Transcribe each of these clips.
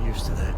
I'm used to that.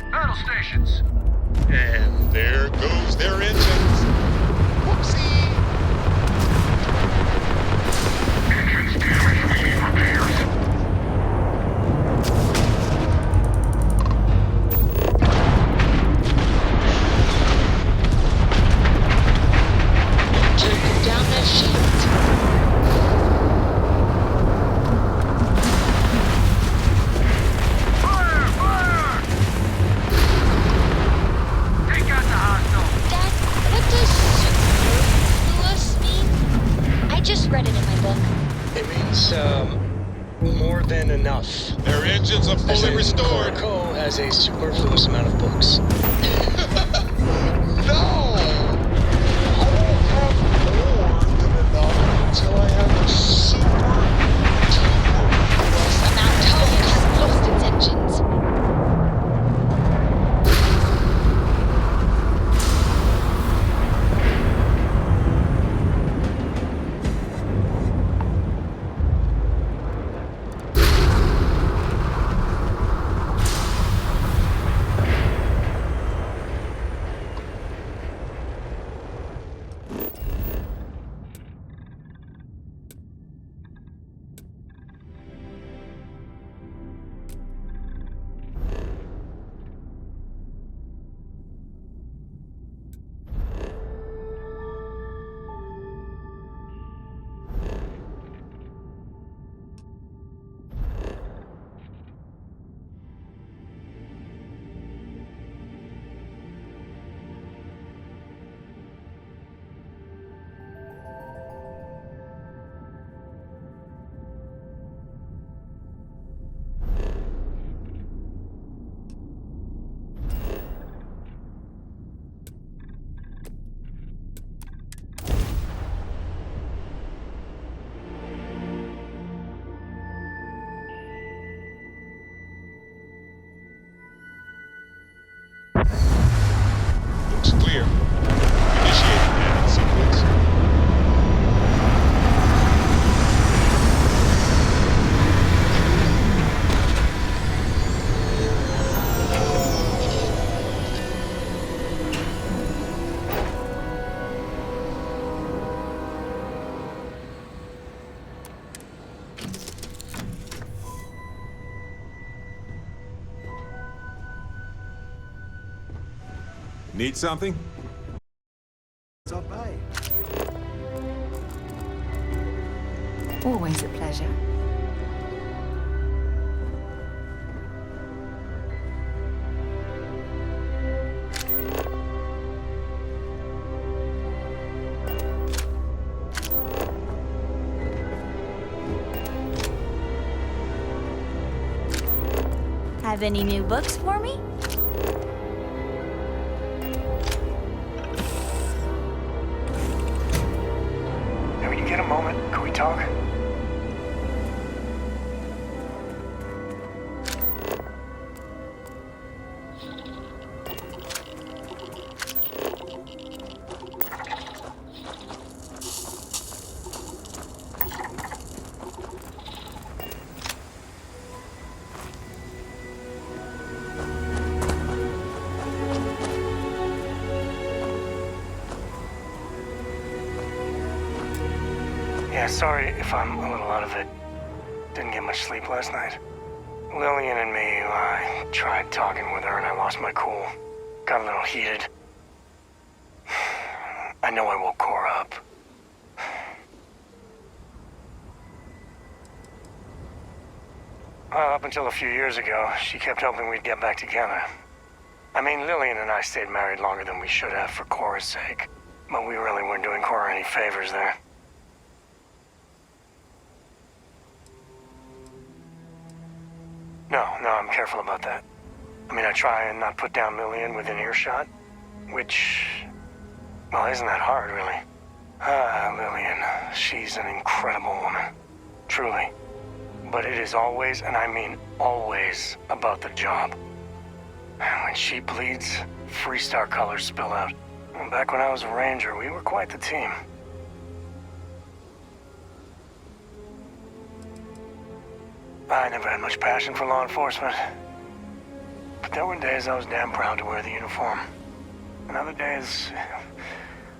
Battle stations. And there goes their engines. Whoopsie! Engines damaged. We need repairs. Taking down their shields. Fire! Fire! Take out the hostile. Dad, what does superfluous mean? I just read it in my book. It means, more than enough. Their engines are As fully in, restored. Corico has a superfluous amount of books. No! I won't have more than enough until I have a super duper. Now Tone has lost its engines. Looks clear. Initiating landing sequence. Need something? Stop by. Always a pleasure. Have any new books for me? Can we get a moment? Can we talk? Yeah, sorry if I'm a little out of it. Didn't get much sleep last night. Lillian and me, I tried talking with her and I lost my cool. Got a little heated. I know I woke Cora up. Well, up until a few years ago, she kept hoping we'd get back together. I mean, Lillian and I stayed married longer than we should have for Cora's sake. But we really weren't doing Cora any favors there. No, I'm careful about that. I mean, I try and not put down Lillian within earshot. Which, well, isn't that hard, really? Lillian, she's an incredible woman. Truly. But it is always, and I mean always, about the job. And when she bleeds, Freestar colors spill out. And back when I was a ranger, we were quite the team. I never had much passion for law enforcement. But there were days I was damn proud to wear the uniform. And other days,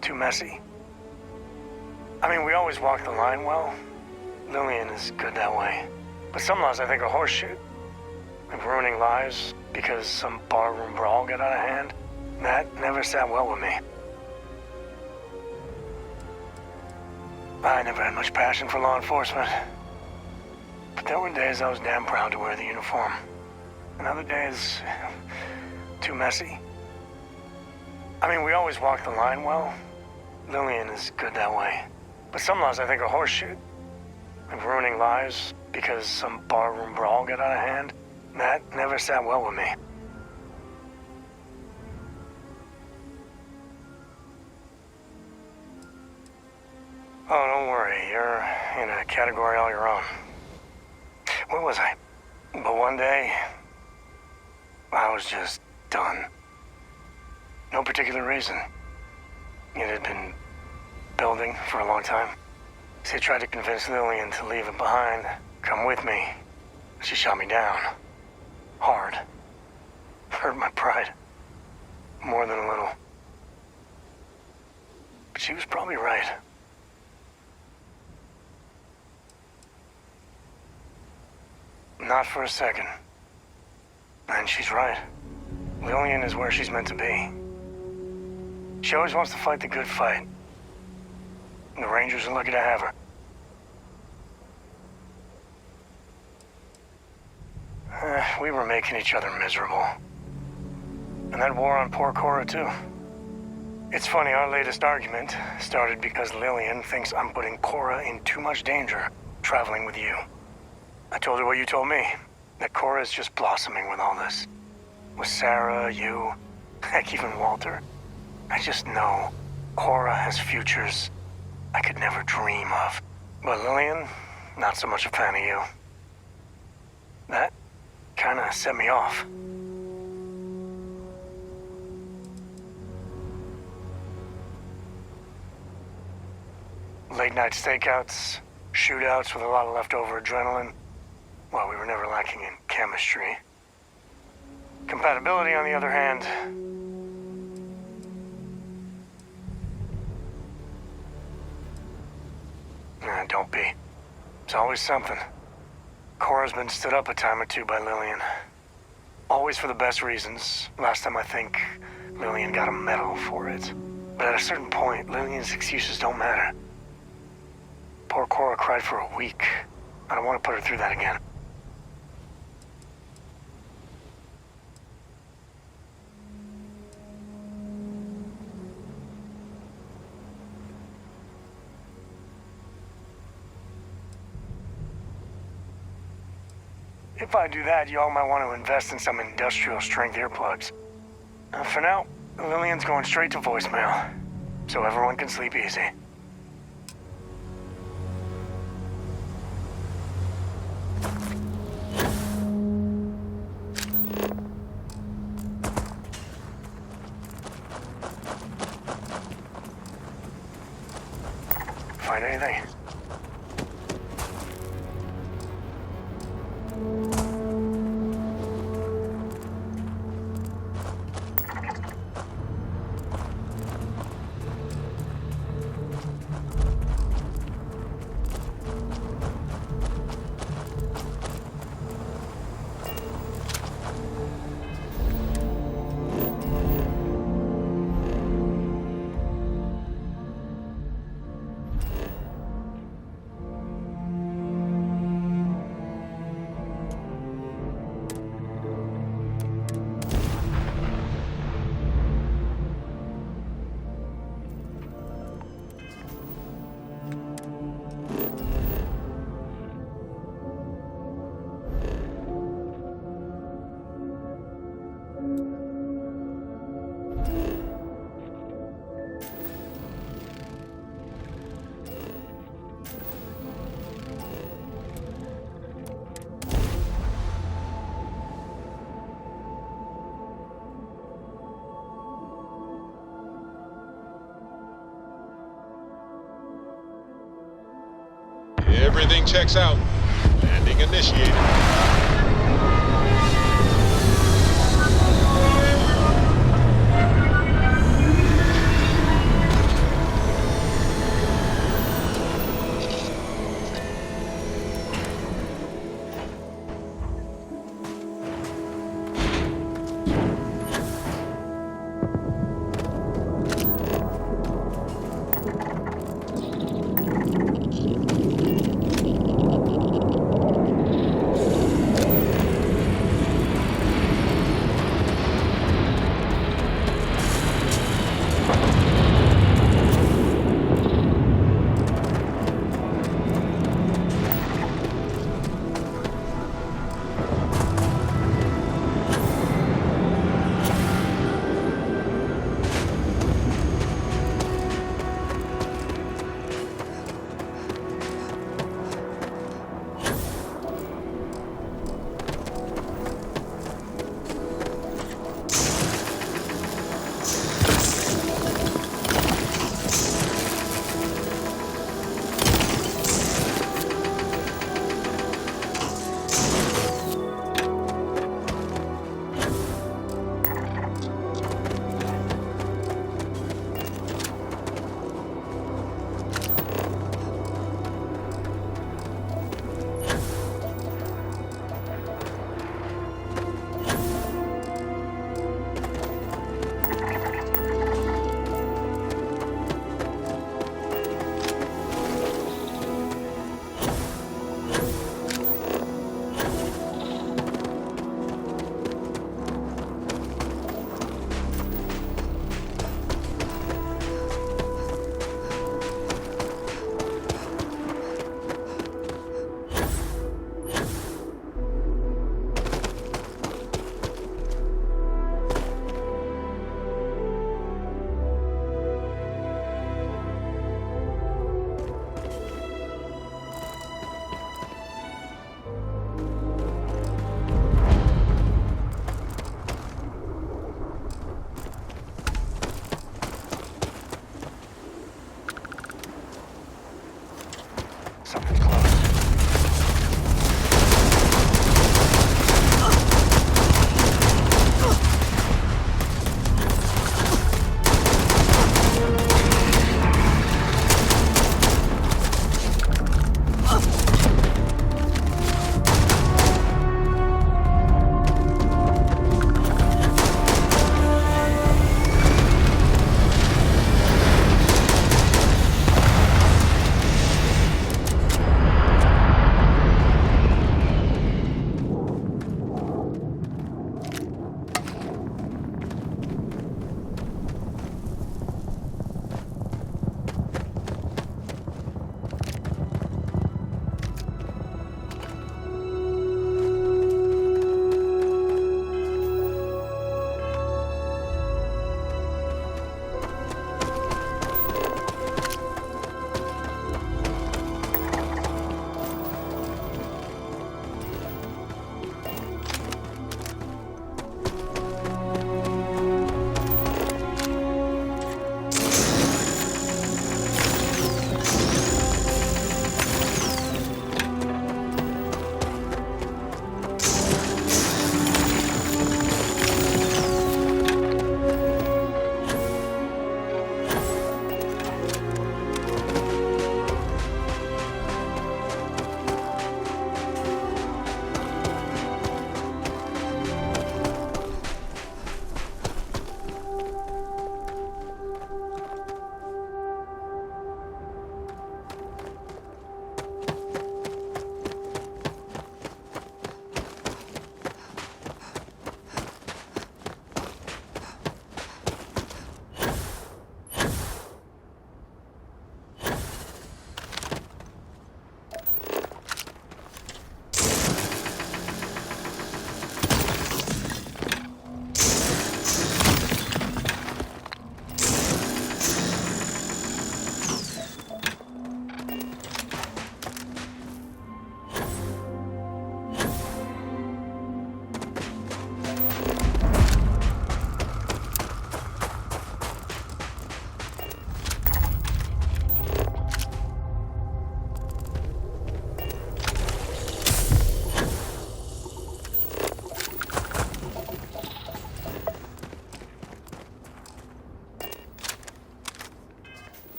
too messy. I mean, we always walk the line well. Lillian is good that way. But some laws I think are horseshit. Like ruining lives because some barroom brawl got out of hand. That never sat well with me. I never had much passion for law enforcement. But there were days I was damn proud to wear the uniform. And other days, too messy. I mean, we always walk the line well. Lillian is good that way. But some laws I think are horseshit. Like ruining lives because some barroom brawl got out of hand. That never sat well with me. Oh, don't worry. You're in a category all your own. Where was I? But one day, I was just done. No particular reason. It had been building for a long time. So I tried to convince Lillian to leave it behind, come with me. She shot me down. Hard. Hurt my pride. More than a little. But she was probably right. Not for a second. And she's right. Lillian is where she's meant to be. She always wants to fight the good fight. And the Rangers are lucky to have her. We were making each other miserable. And that wore on poor Cora, too. It's funny, our latest argument started because Lillian thinks I'm putting Cora in too much danger traveling with you. I told her what you told me, that Cora is just blossoming with all this. With Sarah, you, heck, even Walter. I just know Cora has futures I could never dream of. But Lillian, not so much a fan of you. That kinda set me off. Late night stakeouts, shootouts with a lot of leftover adrenaline. Well, we were never lacking in chemistry. Compatibility, on the other hand, don't be. It's always something. Cora's been stood up a time or two by Lillian. Always for the best reasons. Last time I think Lillian got a medal for it. But at a certain point, Lillian's excuses don't matter. Poor Cora cried for a week. I don't want to put her through that again. If I do that, y'all might want to invest in some industrial strength earplugs. For now, Lillian's going straight to voicemail, so everyone can sleep easy. Find anything? Everything checks out. Landing initiated.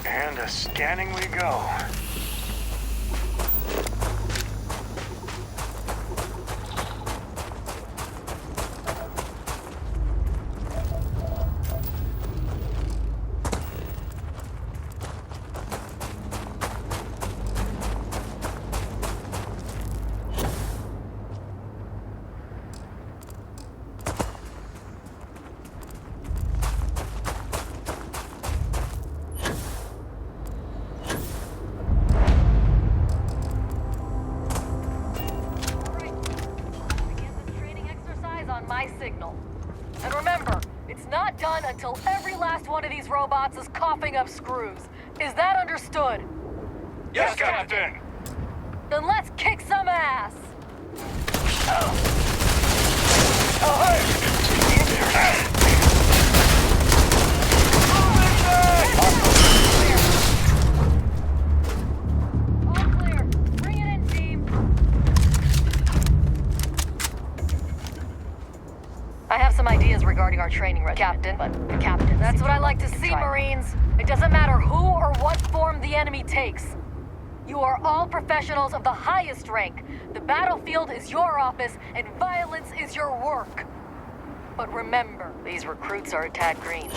And a scanning we go. Signal. And remember, it's not done until every last one of these robots is coughing up screws. Is that understood? Yes, Captain! Then let's kick some ass! All clear. Bring it in, team. I have some ideas regarding our training regimen, Captain, that's what I like to see, Marines. It doesn't matter who or what form the enemy takes. You are all professionals of the highest rank. The battlefield is your office, and violence is your work. But remember, these recruits are a tad green.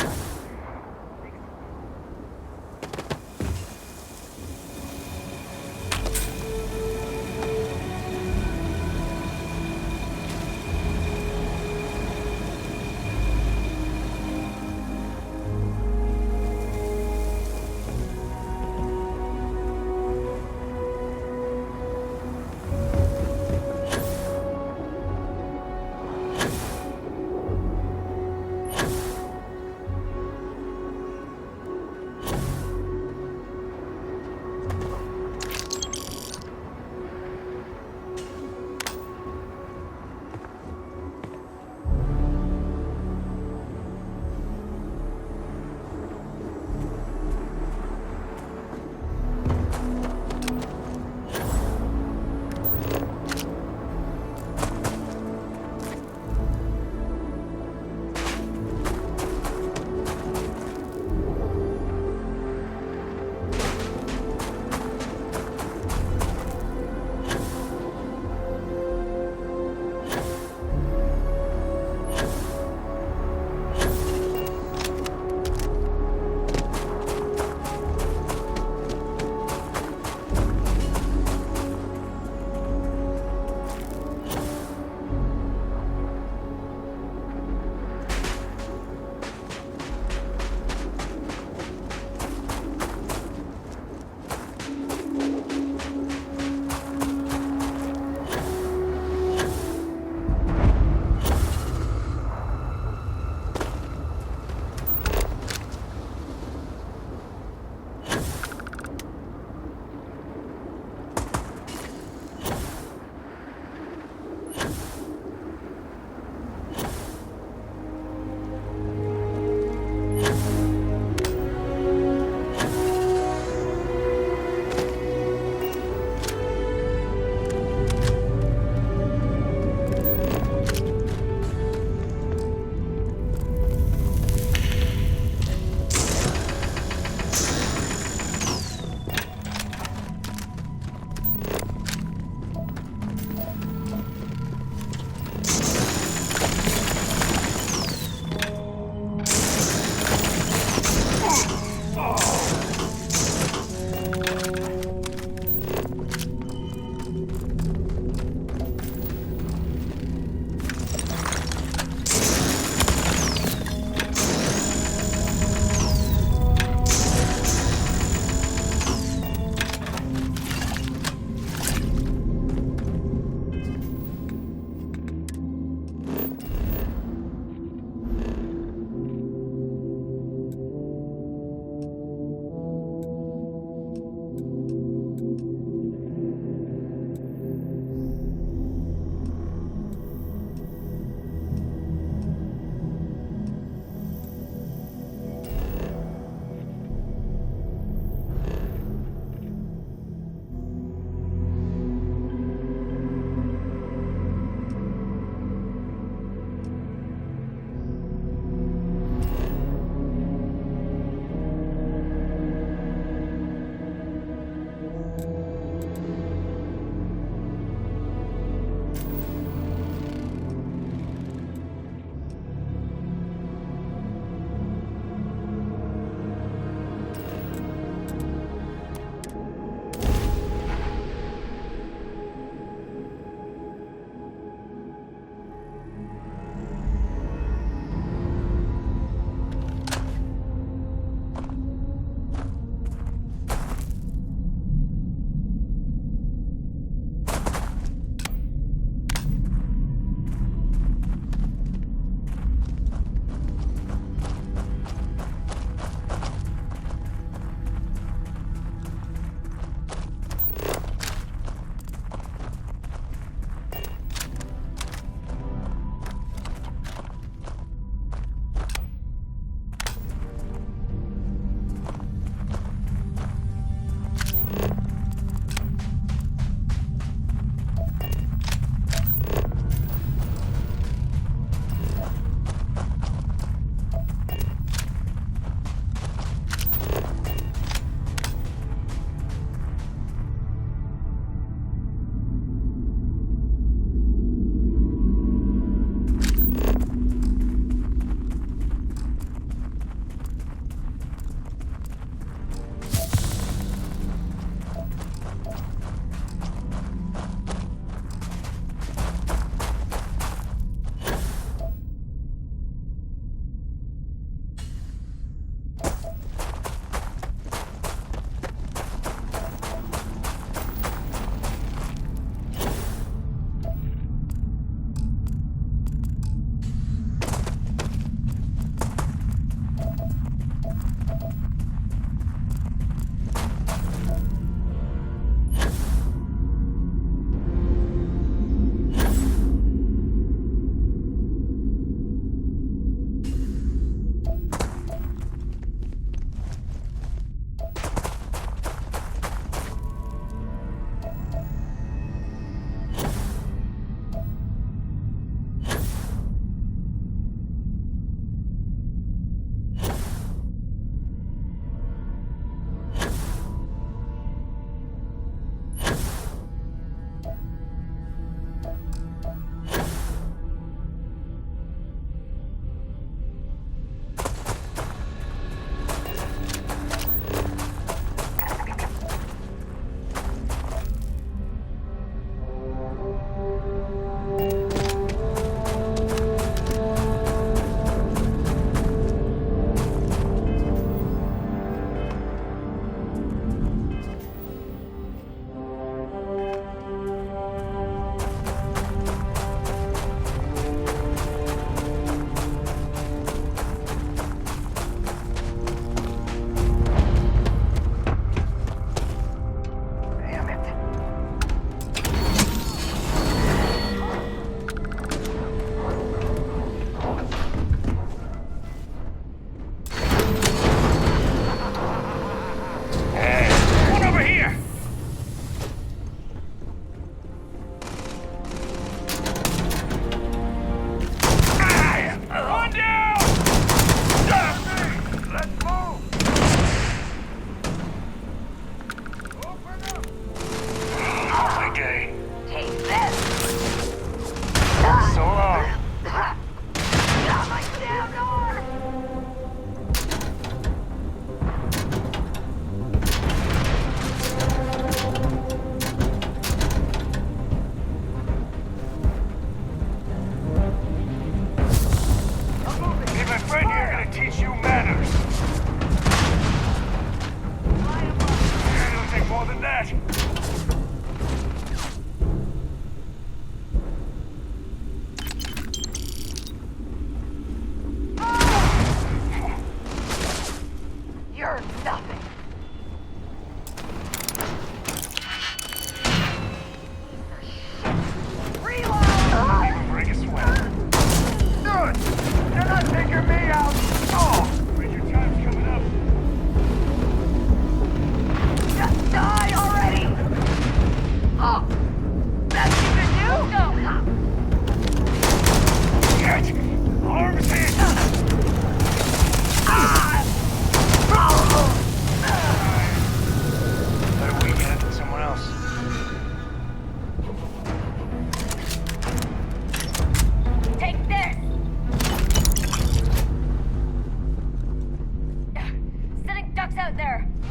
out there! Move!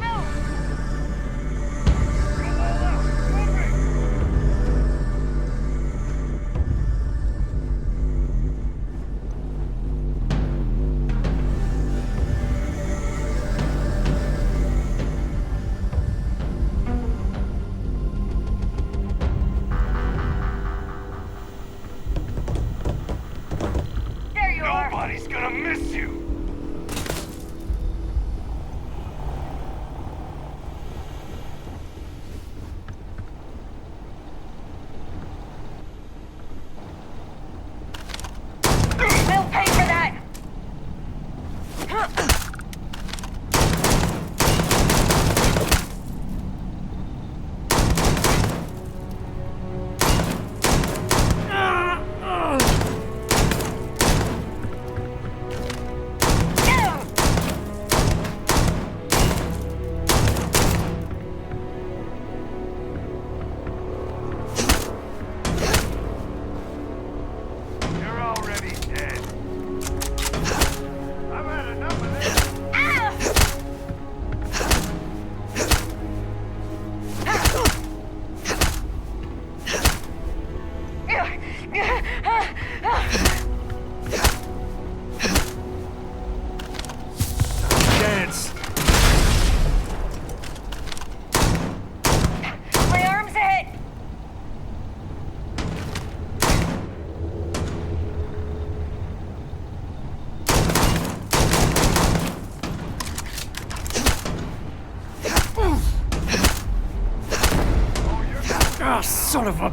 There you are! Nobody's gonna miss you! We'll pay for that! You're already dead. I've had enough of this. Dance. My arm's hit! Ah, son of a...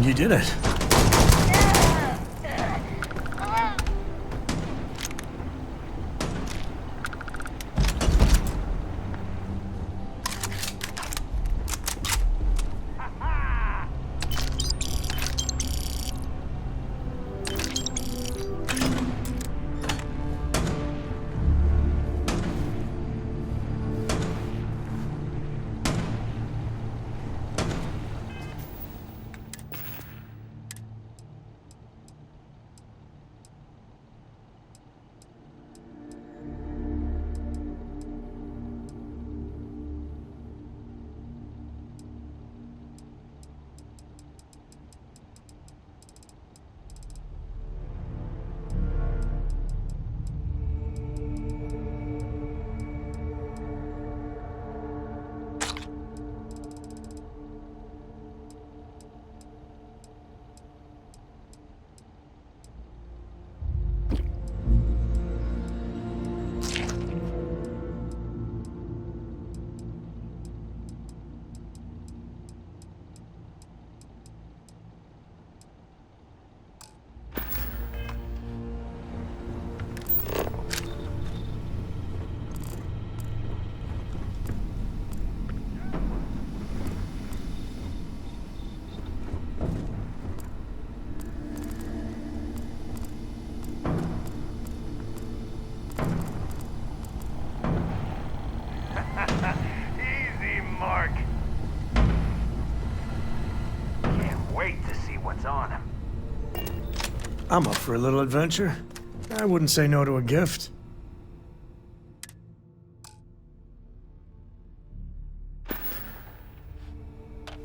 You did it. I'm up for a little adventure. I wouldn't say no to a gift.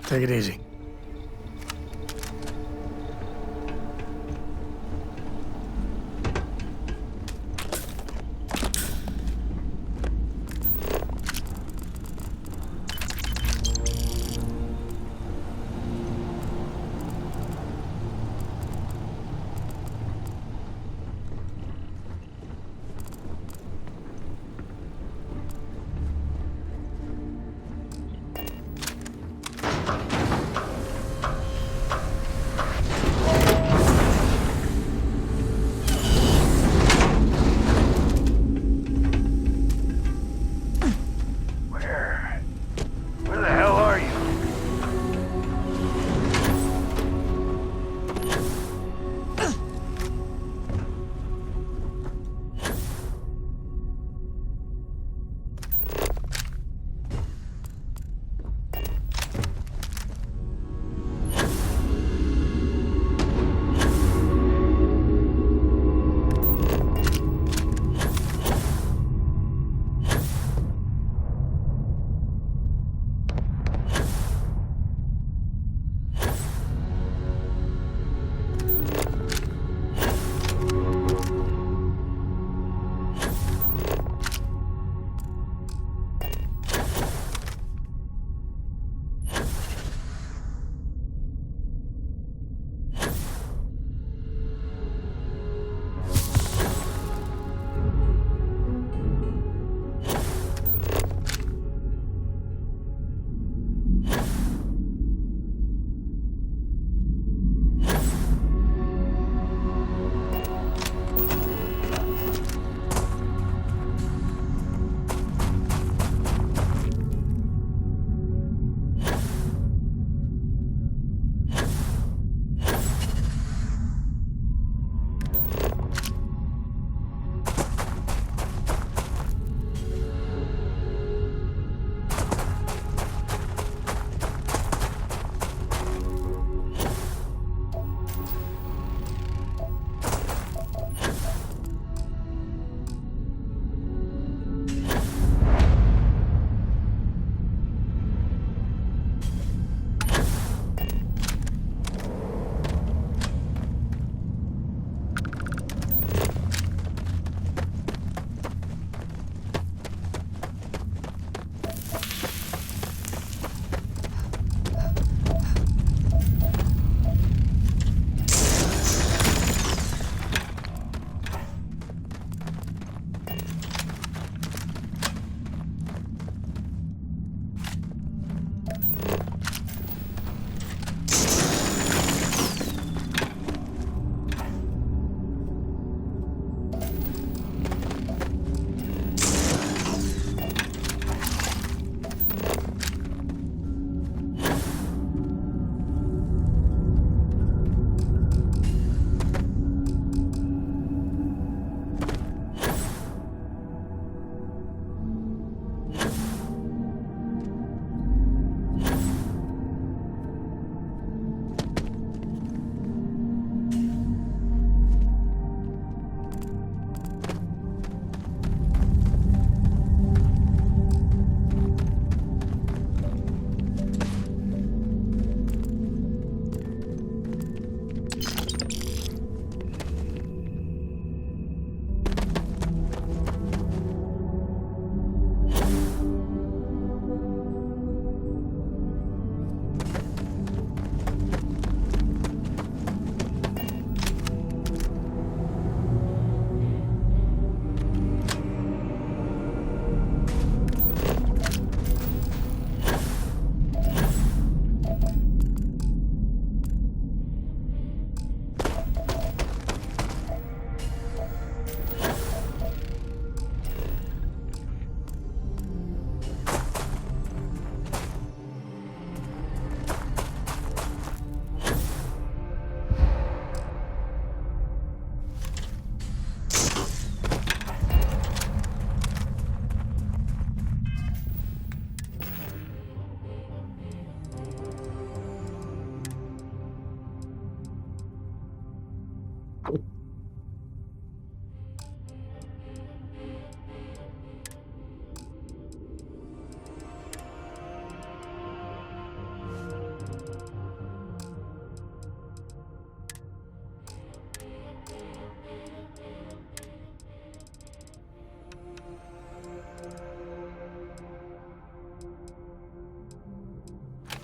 Take it easy.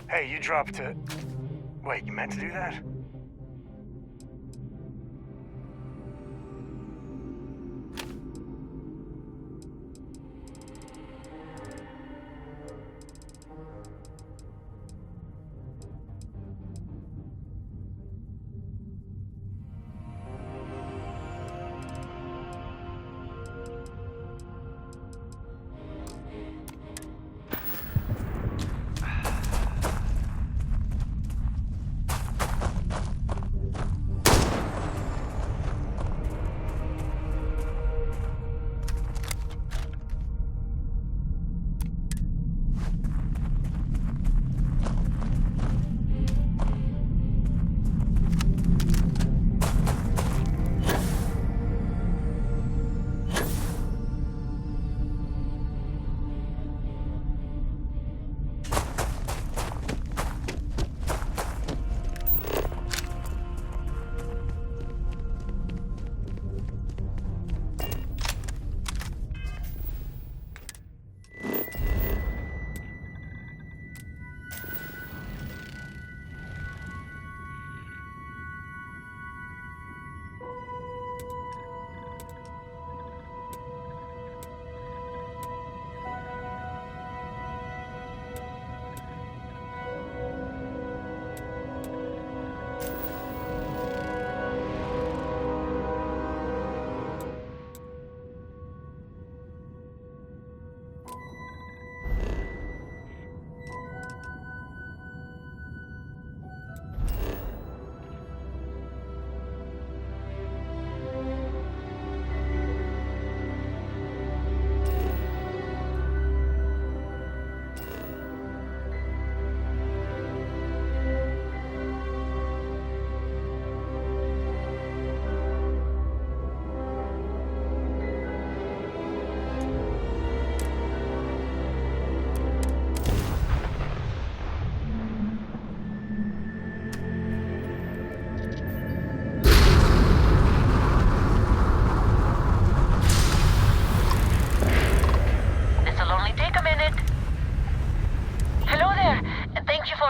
Hey, you dropped it. Wait, you meant to do that?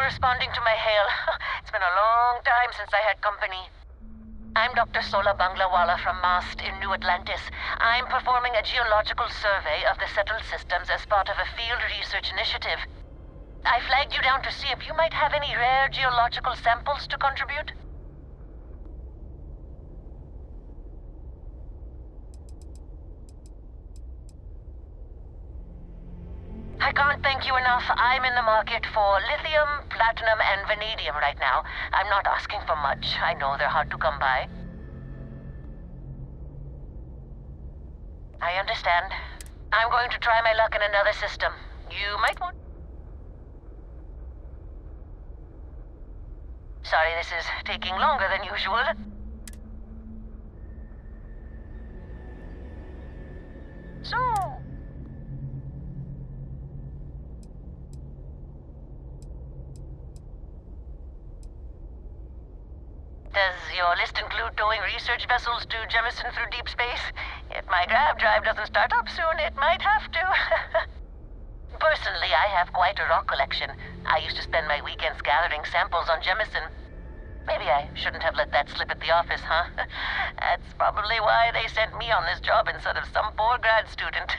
Responding to my hail. It's been a long time since I had company. I'm Dr. Sola Banglawala from MAST in New Atlantis. I'm performing a geological survey of the settled systems as part of a field research initiative. I flagged you down to see if you might have any rare geological samples to contribute. I can't thank you enough. I'm in the market for lithium, platinum, and vanadium right now. I'm not asking for much. I know they're hard to come by. I understand. I'm going to try my luck in another system. You might want... Sorry, this is taking longer than usual. So... Does your list include towing research vessels to Jemison through deep space? If my grav drive doesn't start up soon, it might have to. Personally, I have quite a rock collection. I used to spend my weekends gathering samples on Jemison. Maybe I shouldn't have let that slip at the office, huh? That's probably why they sent me on this job instead of some poor grad student.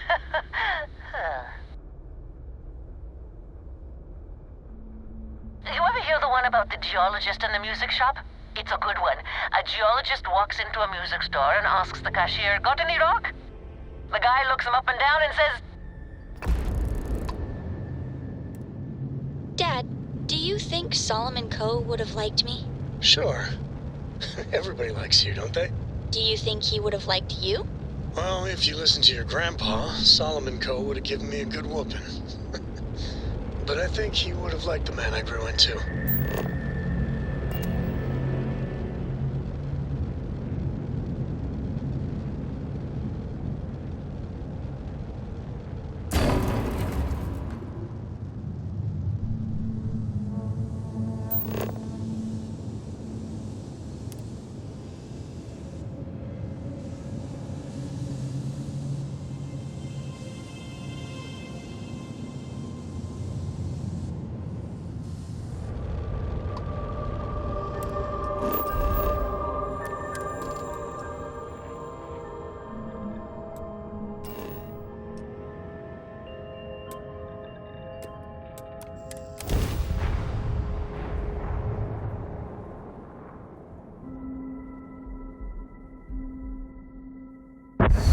You ever hear the one about the geologist in the music shop? It's a good one. A geologist walks into a music store and asks the cashier, "Got any rock?" The guy looks him up and down and says... Dad, do you think Solomon Coe would have liked me? Sure. Everybody likes you, don't they? Do you think he would have liked you? Well, if you listen to your grandpa, Solomon Coe would have given me a good whooping. But I think he would have liked the man I grew into.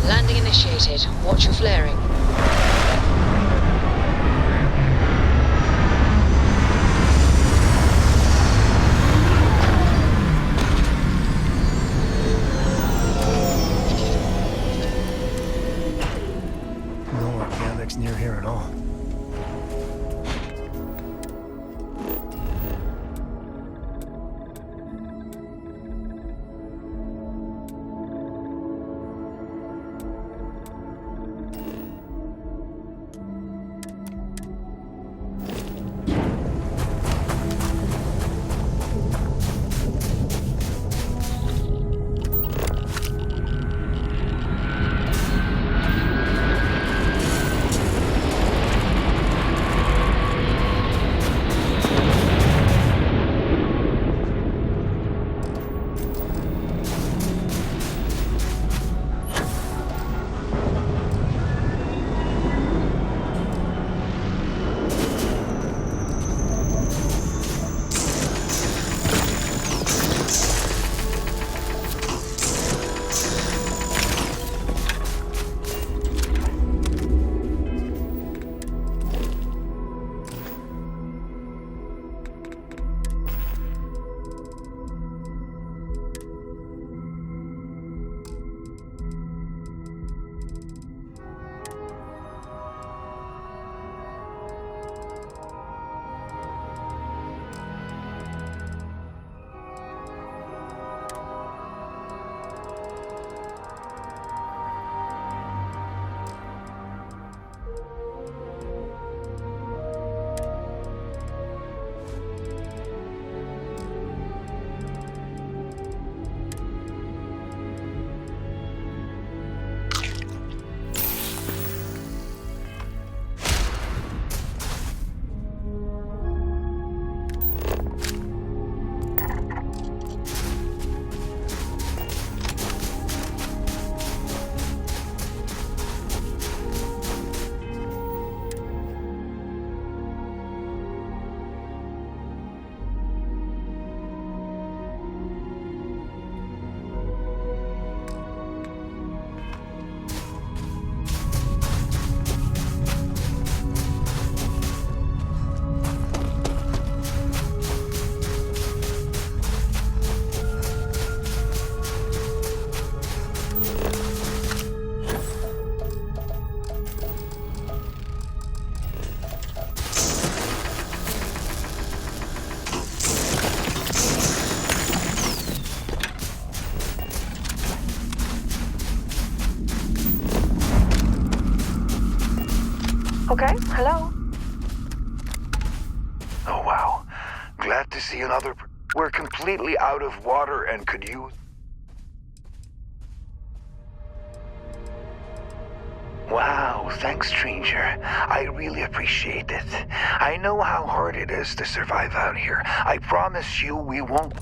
Landing initiated. Watch your flaring. No organics near here at all. Okay, hello? Oh, wow. Glad to see another... We're completely out of water and could use... Wow, thanks, stranger. I really appreciate it. I know how hard it is to survive out here. I promise you we won't...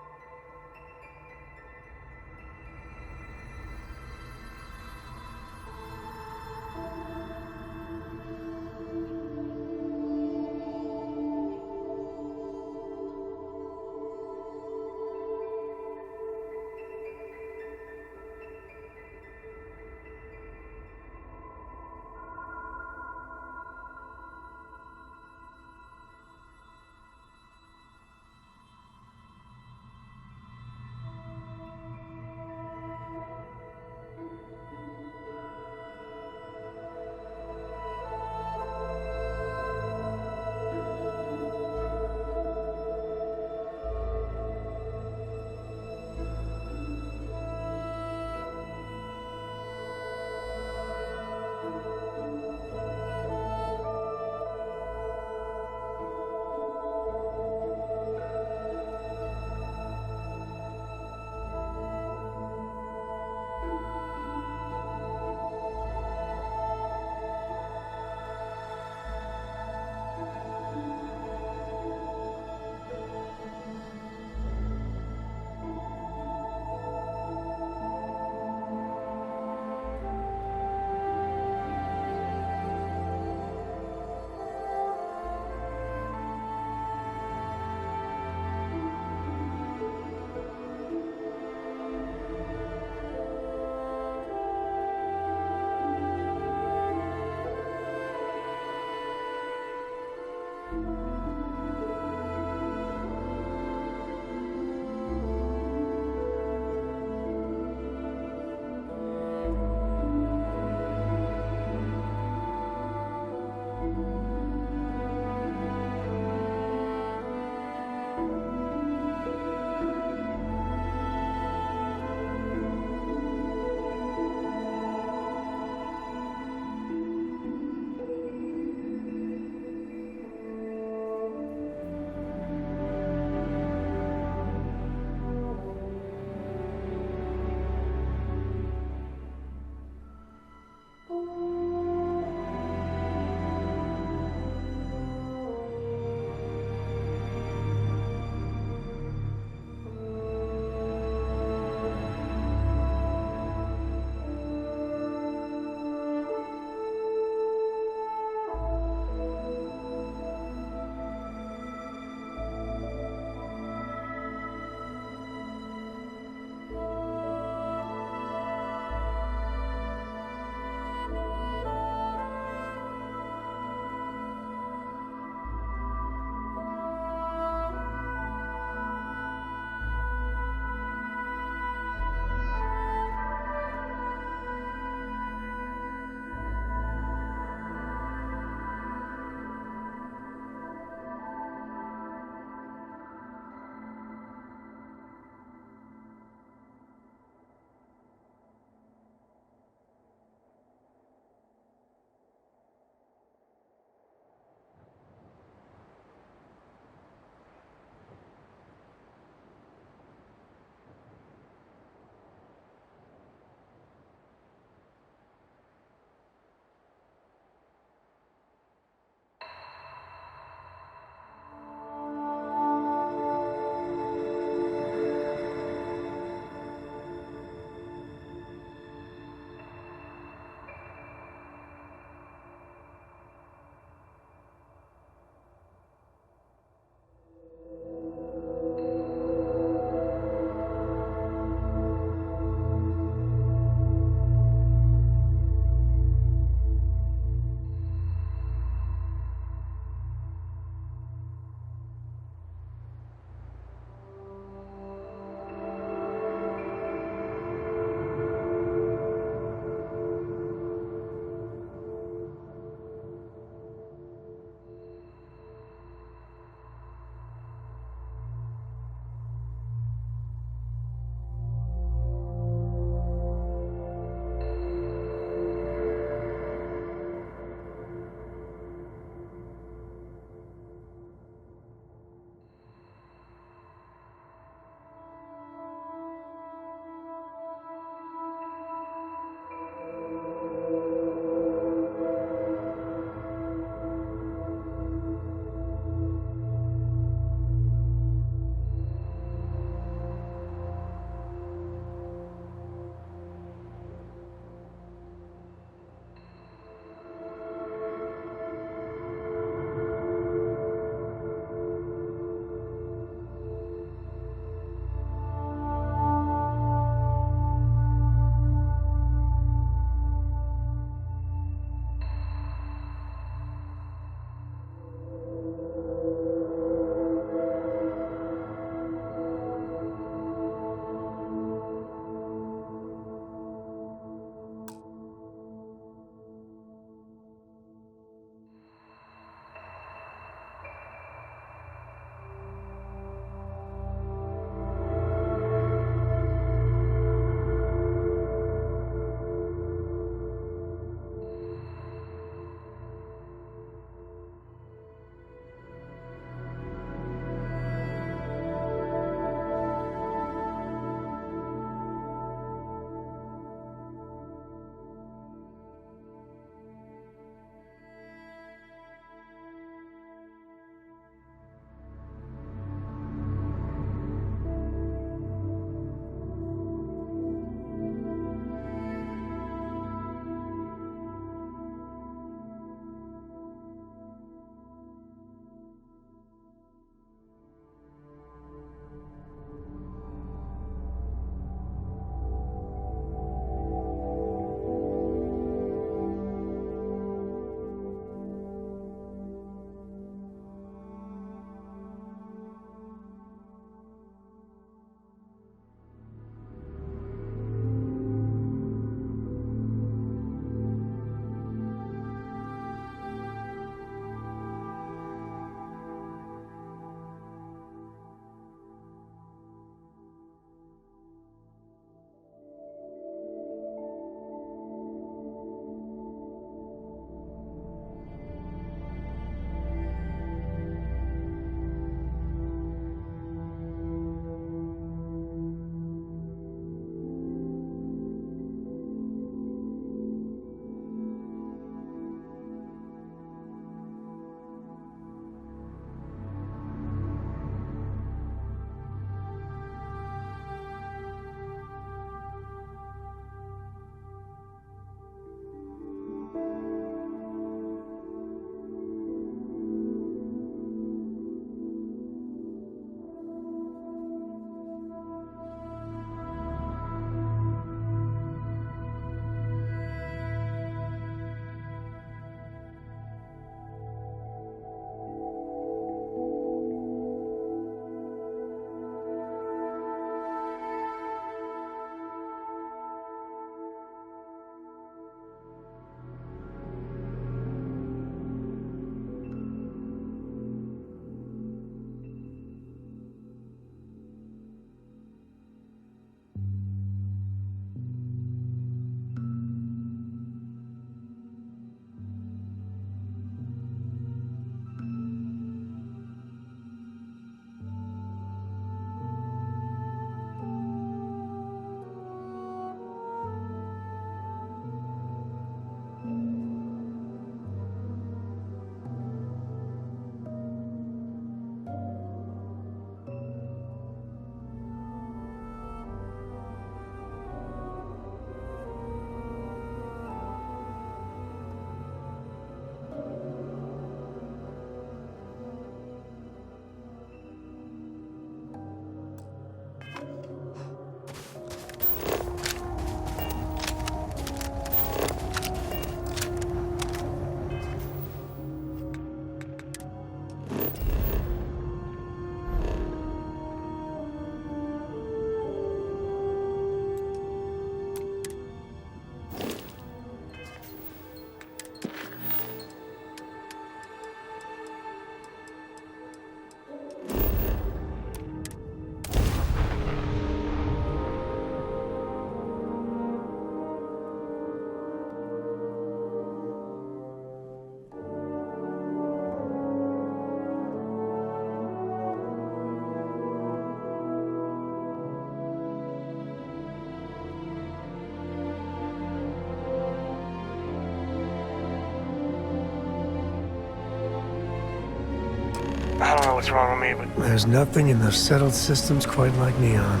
what's wrong with me, but There's nothing in the settled systems quite like neon.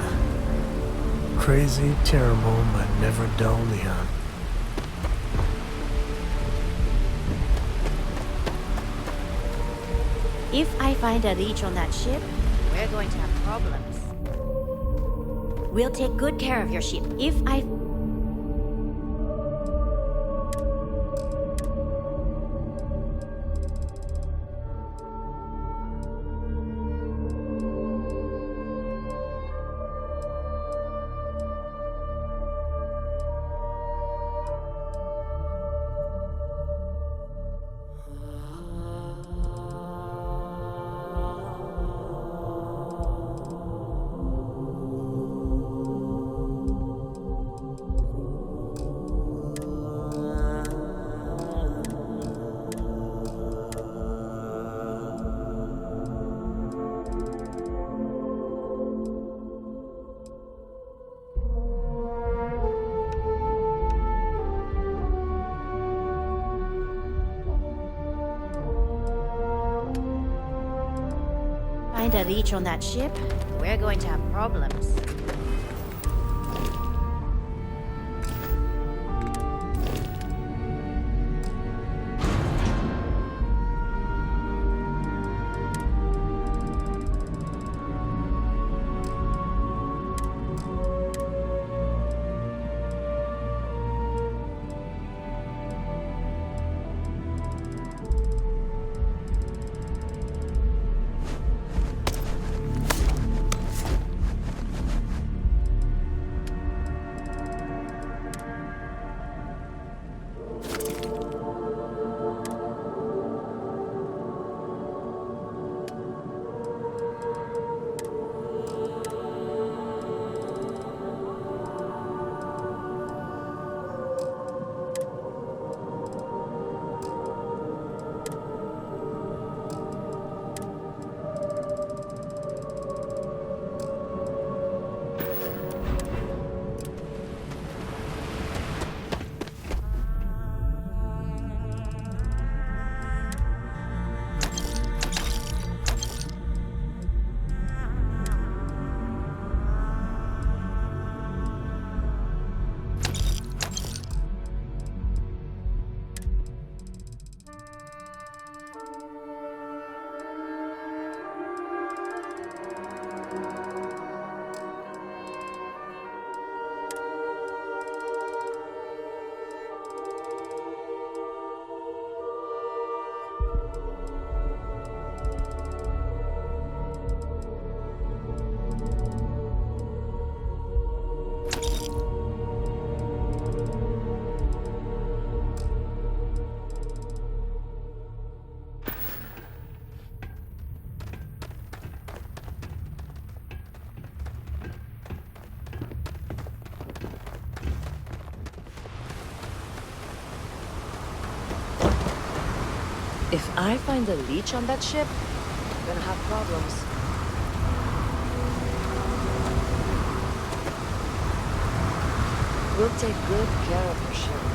Crazy, terrible, but never dull neon. If I find a leech on that ship, we're going to have problems. We'll take good care of your ship. If I... Find a leech on that ship, we're going to have problems. If I find a leech on that ship, I'm gonna have problems. We'll take good care of your ship.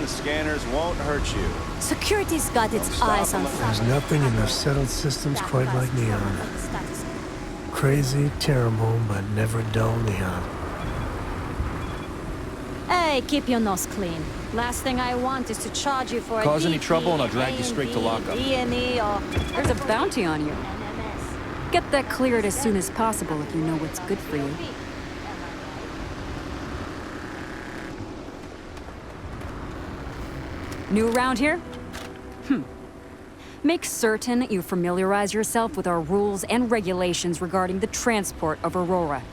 the scanners won't hurt you. Security's got its eyes on There's nothing in the settled systems quite like Neon. Crazy, terrible, but never dull Neon. Hey, keep your nose clean. Last thing I want is to charge you for Cause a any DP, trouble and I'll drag you straight to lockup. DME, or... There's a bounty on you. Get that cleared as soon as possible if you know what's good for you. New around here? Make certain you familiarize yourself with our rules and regulations regarding the transport of Aurora.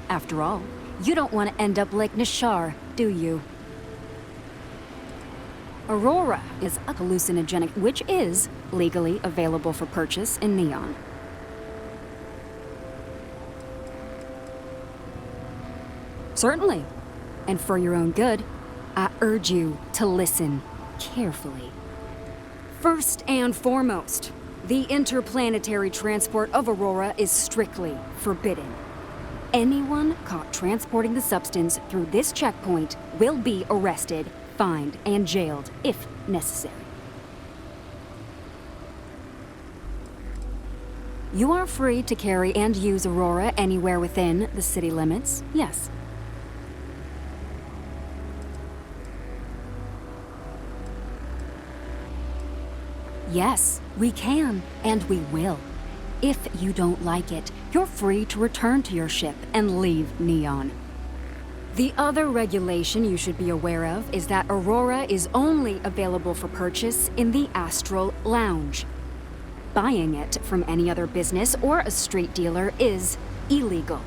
After all, you don't want to end up like Nishar, do you? Aurora is a hallucinogenic, which is legally available for purchase in Neon. Certainly. And for your own good, I urge you to listen carefully. First and foremost, the interplanetary transport of Aurora is strictly forbidden. Anyone caught transporting the substance through this checkpoint will be arrested, fined, and jailed if necessary. You are free to carry and use Aurora anywhere within the city limits, yes. Yes, we can, and we will. If you don't like it, you're free to return to your ship and leave Neon. The other regulation you should be aware of is that Aurora is only available for purchase in the Astral Lounge. Buying it from any other business or a street dealer is illegal.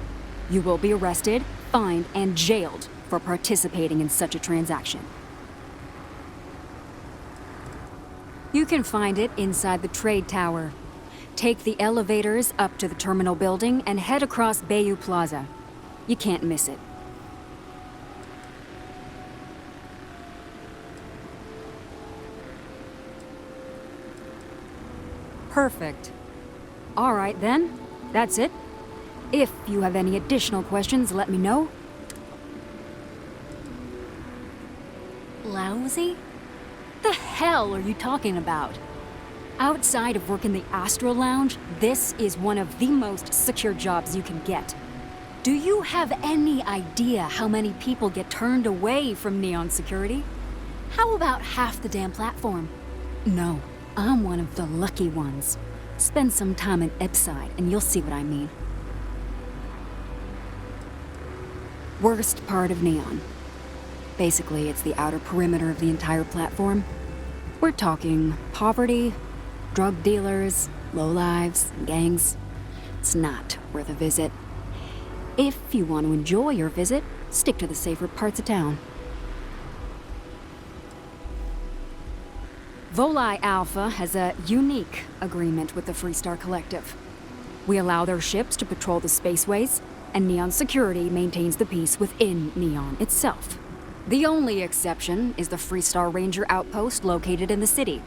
You will be arrested, fined, and jailed for participating in such a transaction. You can find it inside the trade tower. Take the elevators up to the terminal building and head across Bayou Plaza. You can't miss it. Perfect. All right then, that's it. If you have any additional questions, let me know. Lousy? The hell are you talking about? Outside of work in the Astral Lounge, this is one of the most secure jobs you can get. Do you have any idea how many people get turned away from Neon security? How about half the damn platform? No, I'm one of the lucky ones. Spend some time in Epside and you'll see what I mean. Worst part of Neon. Basically, it's the outer perimeter of the entire platform. We're talking poverty, drug dealers, lowlives, and gangs. It's not worth a visit. If you want to enjoy your visit, stick to the safer parts of town. Volii Alpha has a unique agreement with the Freestar Collective. We allow their ships to patrol the spaceways, and Neon Security maintains the peace within Neon itself. The only exception is the Freestar Ranger outpost located in the city,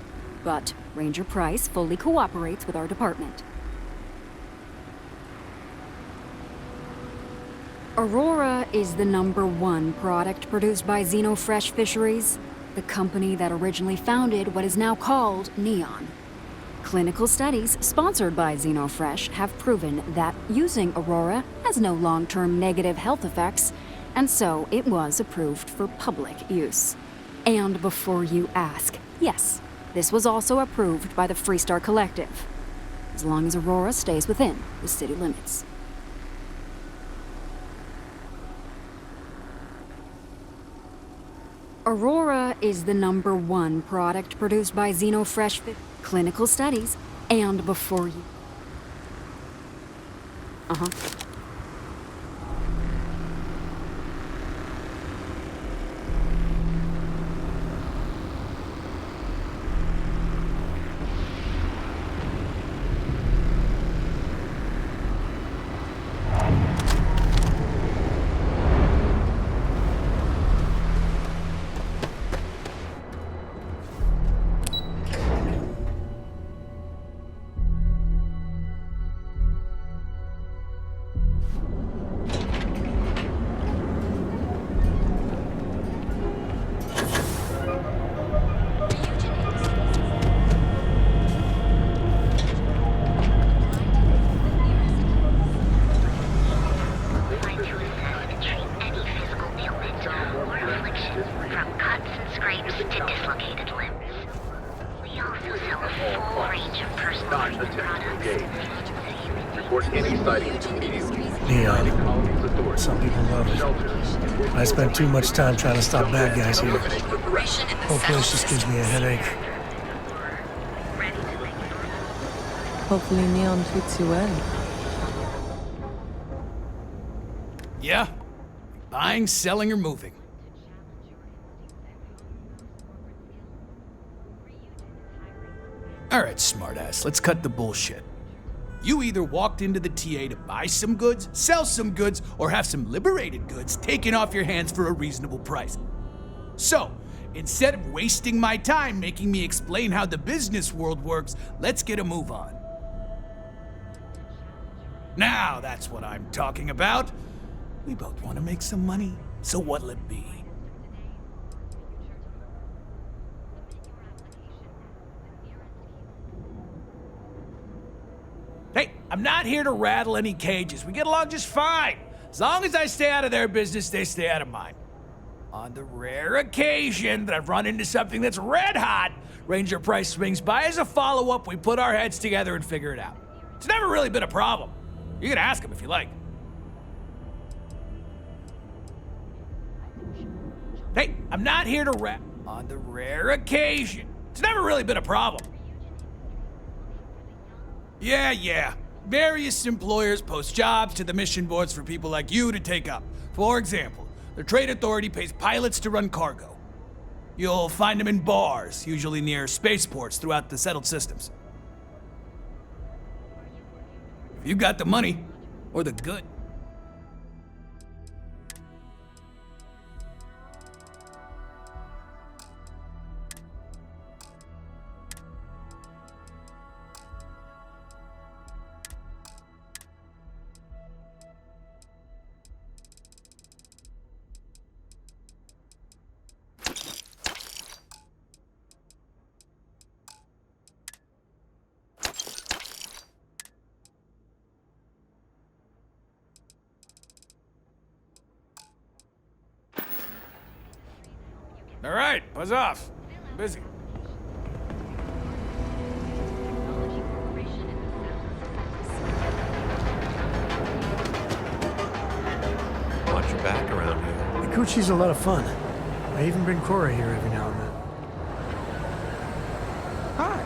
but Ranger Price fully cooperates with our department. Aurora is the #1 product produced by Xenofresh Fisheries, the company that originally founded what is now called Neon. Clinical studies sponsored by Xenofresh have proven that using Aurora has no long-term negative health effects, and so it was approved for public use. And before you ask, yes, this was also approved by the Freestar Collective, as long as Aurora stays within the city limits. Aurora is the #1 product produced by Xenofresh Clinical Studies, and before you... at all costs. Not attempt to engage. Report any sightings immediately. Neon. Some people love it. I spent too much time trying to stop bad guys here. Whole place just gives me a headache. Hopefully Neon treats you well. Yeah. Buying, selling, or moving. Alright, smartass, let's cut the bullshit. You either walked into the TA to buy some goods, sell some goods, or have some liberated goods taken off your hands for a reasonable price. So, instead of wasting my time making me explain how the business world works, let's get a move on. Now that's what I'm talking about. We both want to make some money, so what'll it be? Hey, I'm not here to rattle any cages. We get along just fine. As long as I stay out of their business, they stay out of mine. On the rare occasion that I've run into something that's red hot, Ranger Price swings by as a follow-up, we put our heads together and figure it out. It's never really been a problem. You can ask him if you like. Hey, I'm not here to on the rare occasion. It's never really been a problem. Yeah. Various employers post jobs to the mission boards for people like you to take up. For example, the Trade Authority pays pilots to run cargo. You'll find them in bars, usually near spaceports throughout the settled systems. If you got the money, or the good. All right, buzz off. I'm busy. Watch your back around here. The Coochie's a lot of fun. I even bring Cora here every now and then. Hi.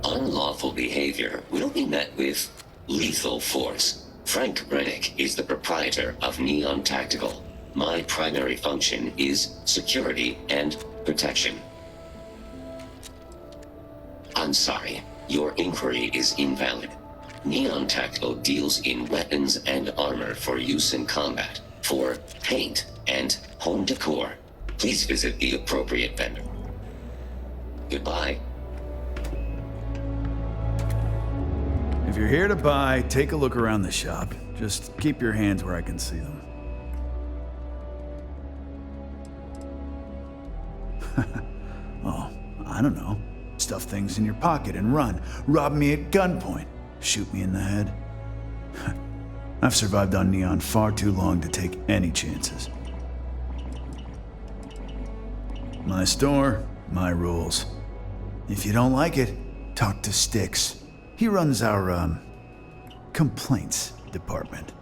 Unlawful behavior will be met with lethal force. Frank Rennick is the proprietor of Neon Tactical. My primary function is security and protection. I'm sorry, your inquiry is invalid. Neon Tactical deals in weapons and armor for use in combat, for paint and home decor. Please visit the appropriate vendor. Goodbye. If you're here to buy, take a look around the shop. Just keep your hands where I can see them. Oh, I don't know. Stuff things in your pocket and run. Rob me at gunpoint. Shoot me in the head. I've survived on Neon far too long to take any chances. My store, my rules. If you don't like it, talk to Styx. He runs our, complaints department.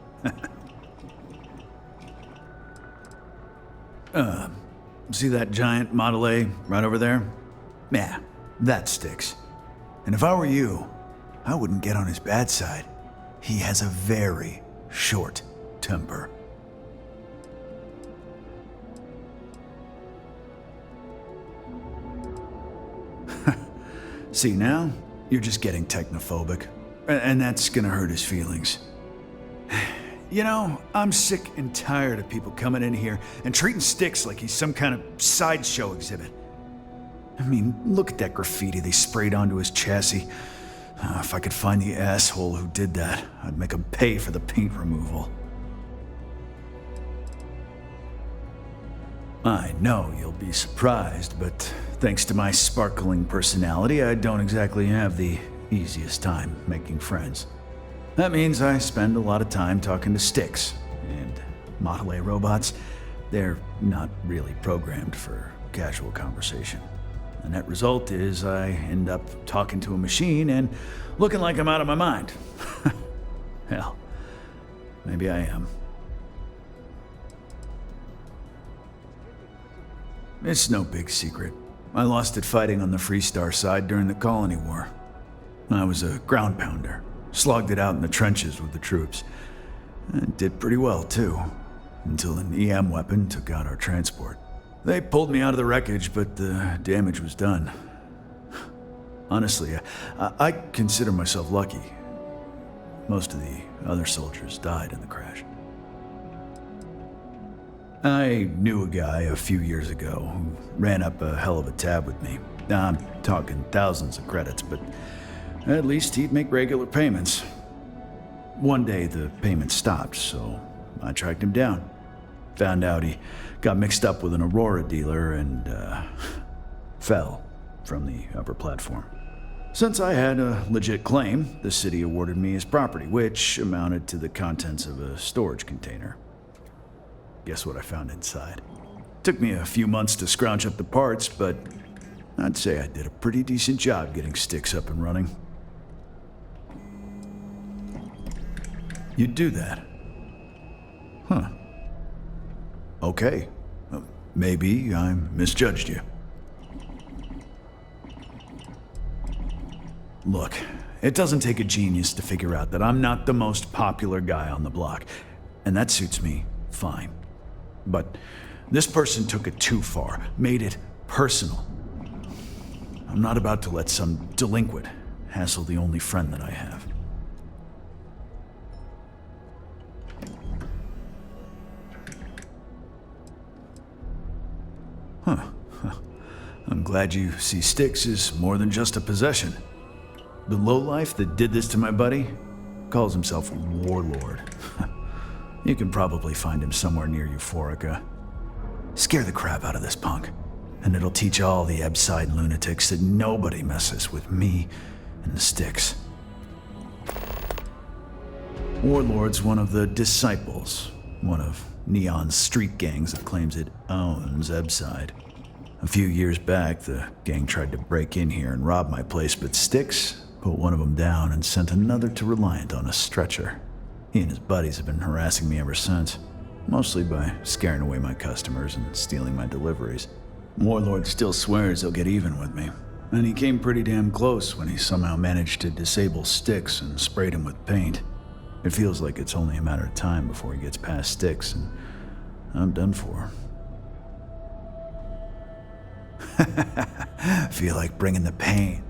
See that giant Model A right over there? Yeah, that Styx. And if I were you, I wouldn't get on his bad side. He has a very short temper. See, now, you're just getting technophobic. And that's gonna hurt his feelings. You know, I'm sick and tired of people coming in here and treating Styx like he's some kind of sideshow exhibit. I mean, look at that graffiti they sprayed onto his chassis. If I could find the asshole who did that, I'd make him pay for the paint removal. I know you'll be surprised, but thanks to my sparkling personality, I don't exactly have the easiest time making friends. That means I spend a lot of time talking to Styx, and Model A robots, they're not really programmed for casual conversation. The net result is I end up talking to a machine and looking like I'm out of my mind. Hell, maybe I am. It's no big secret. I lost it fighting on the Freestar side during the Colony War. I was a ground pounder, slogged it out in the trenches with the troops. And did pretty well, too, until an EM weapon took out our transport. They pulled me out of the wreckage, but the damage was done. Honestly, I consider myself lucky. Most of the other soldiers died in the crash. I knew a guy a few years ago who ran up a hell of a tab with me. I'm talking thousands of credits, but at least he'd make regular payments. One day the payments stopped, so I tracked him down. Found out he got mixed up with an Aurora dealer and fell from the upper platform. Since I had a legit claim, the city awarded me his property, which amounted to the contents of a storage container. Guess what I found inside? Took me a few months to scrounge up the parts, but I'd say I did a pretty decent job getting Styx up and running. You'd do that? Huh. Okay. Maybe I misjudged you. Look, it doesn't take a genius to figure out that I'm not the most popular guy on the block, and that suits me fine. But this person took it too far, made it personal. I'm not about to let some delinquent hassle the only friend that I have. Huh. I'm glad you see Styx as more than just a possession. The lowlife that did this to my buddy calls himself Warlord. You can probably find him somewhere near Euphorica. Scare the crap out of this punk, and it'll teach all the Ebside lunatics that nobody messes with me and the Styx. Warlord's one of the Disciples, one of Neon's street gangs that claims it owns Ebside. A few years back, the gang tried to break in here and rob my place, but Styx put one of them down and sent another to Reliant on a stretcher. He and his buddies have been harassing me ever since, mostly by scaring away my customers and stealing my deliveries. Warlord still swears he'll get even with me, and he came pretty damn close when he somehow managed to disable Styx and sprayed him with paint. It feels like it's only a matter of time before he gets past Styx, and I'm done for. Feel like bringing the pain.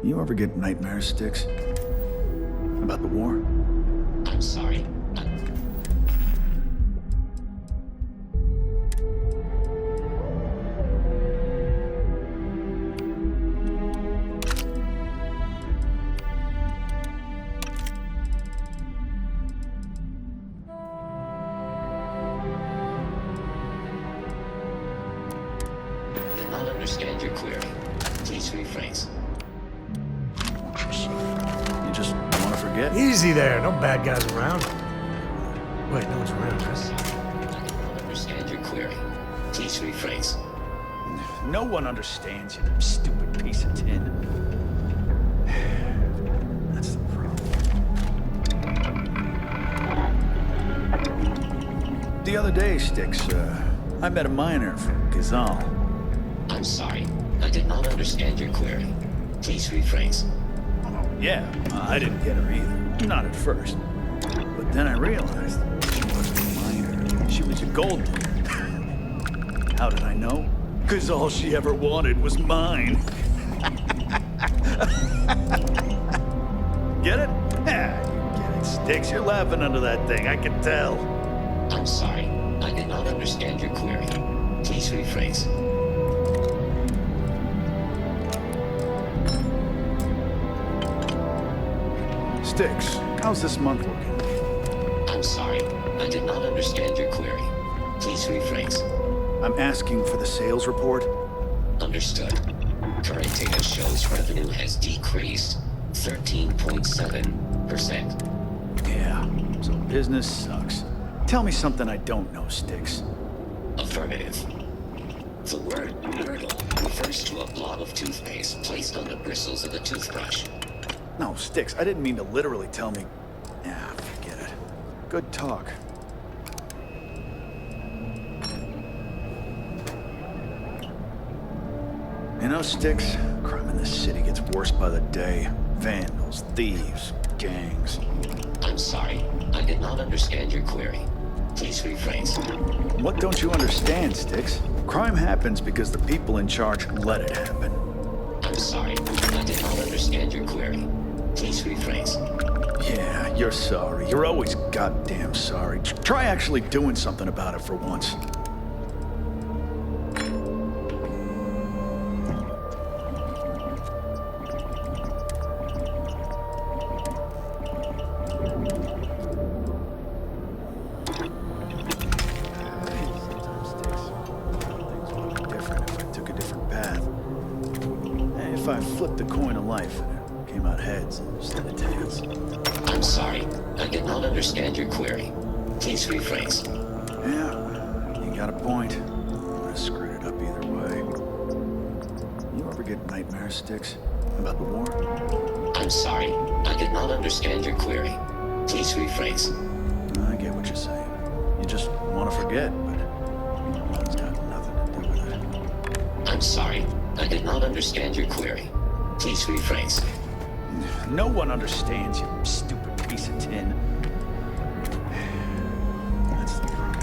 You ever get nightmares, Sticks? About the war? I'm sorry. Did not understand your query. Please rephrase. You just want to forget? Easy there. No bad guys around. Wait, no one's around, right? I did not understand your query. Please rephrase. No one understands you, you stupid piece of tin. That's the problem. The other day, Sticks, I met a miner from Gazal. I'm sorry. I did not understand your query. Please rephrase. Yeah, I didn't get her either. Not at first. But then I realized she wasn't a miner. She was a gold digger. How did I know? Because all she ever wanted was mine. Get it? Yeah, you get it, Sticks. You're laughing under that thing, I can tell. I'm sorry. I did not understand your query. Please rephrase. Sticks, how's this month looking? I'm sorry. I did not understand your query. Please rephrase. I'm asking for the sales report. Understood. Current data shows revenue has decreased 13.7%. Yeah, so business sucks. Tell me something I don't know, Sticks. Affirmative. The word nurdle refers to a blob of toothpaste placed on the bristles of a toothbrush. No, Sticks, I didn't mean to literally tell me. Ah, forget it. Good talk. You know, Sticks, crime in this city gets worse by the day. Vandals, thieves, gangs. I'm sorry. I did not understand your query. Please rephrase. What don't you understand, Sticks? Crime happens because the people in charge let it happen. I'm sorry. I did not understand your query. Please rephrase. Yeah, you're sorry. You're always goddamn sorry. Try actually doing something about it for once. If I flipped the coin of life and it came out heads instead of tails. I'm sorry. I did not understand your query. Please rephrase. Yeah, you got a point. I screwed it up either way. You ever get nightmare, Sticks? About the war? I'm sorry. I did not understand your query. Please rephrase. I get what you're saying. You just want to forget, but it's got nothing to do with it. I'm sorry. I did not understand your query. Please rephrase. No one understands, you stupid piece of tin. That's the problem.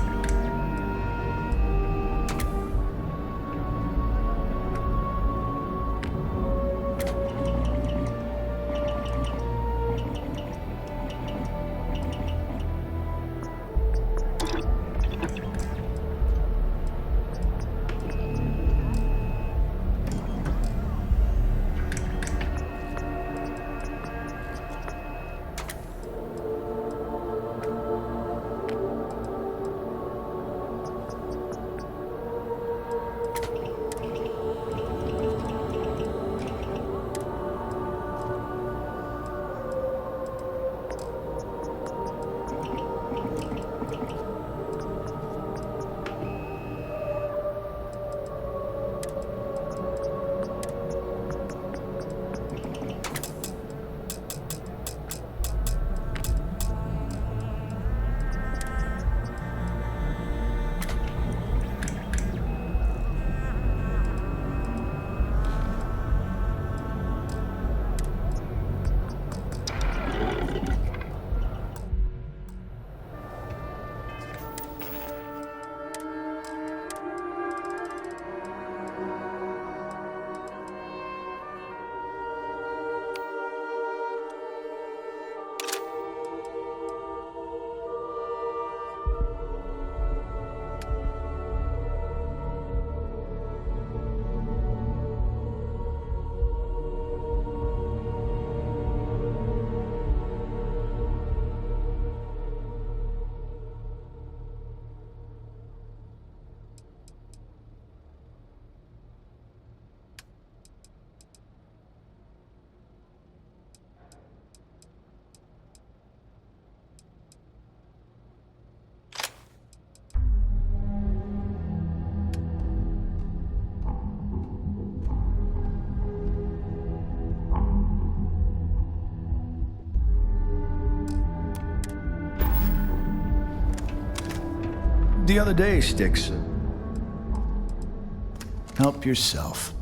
the other day, Sticks. Help yourself.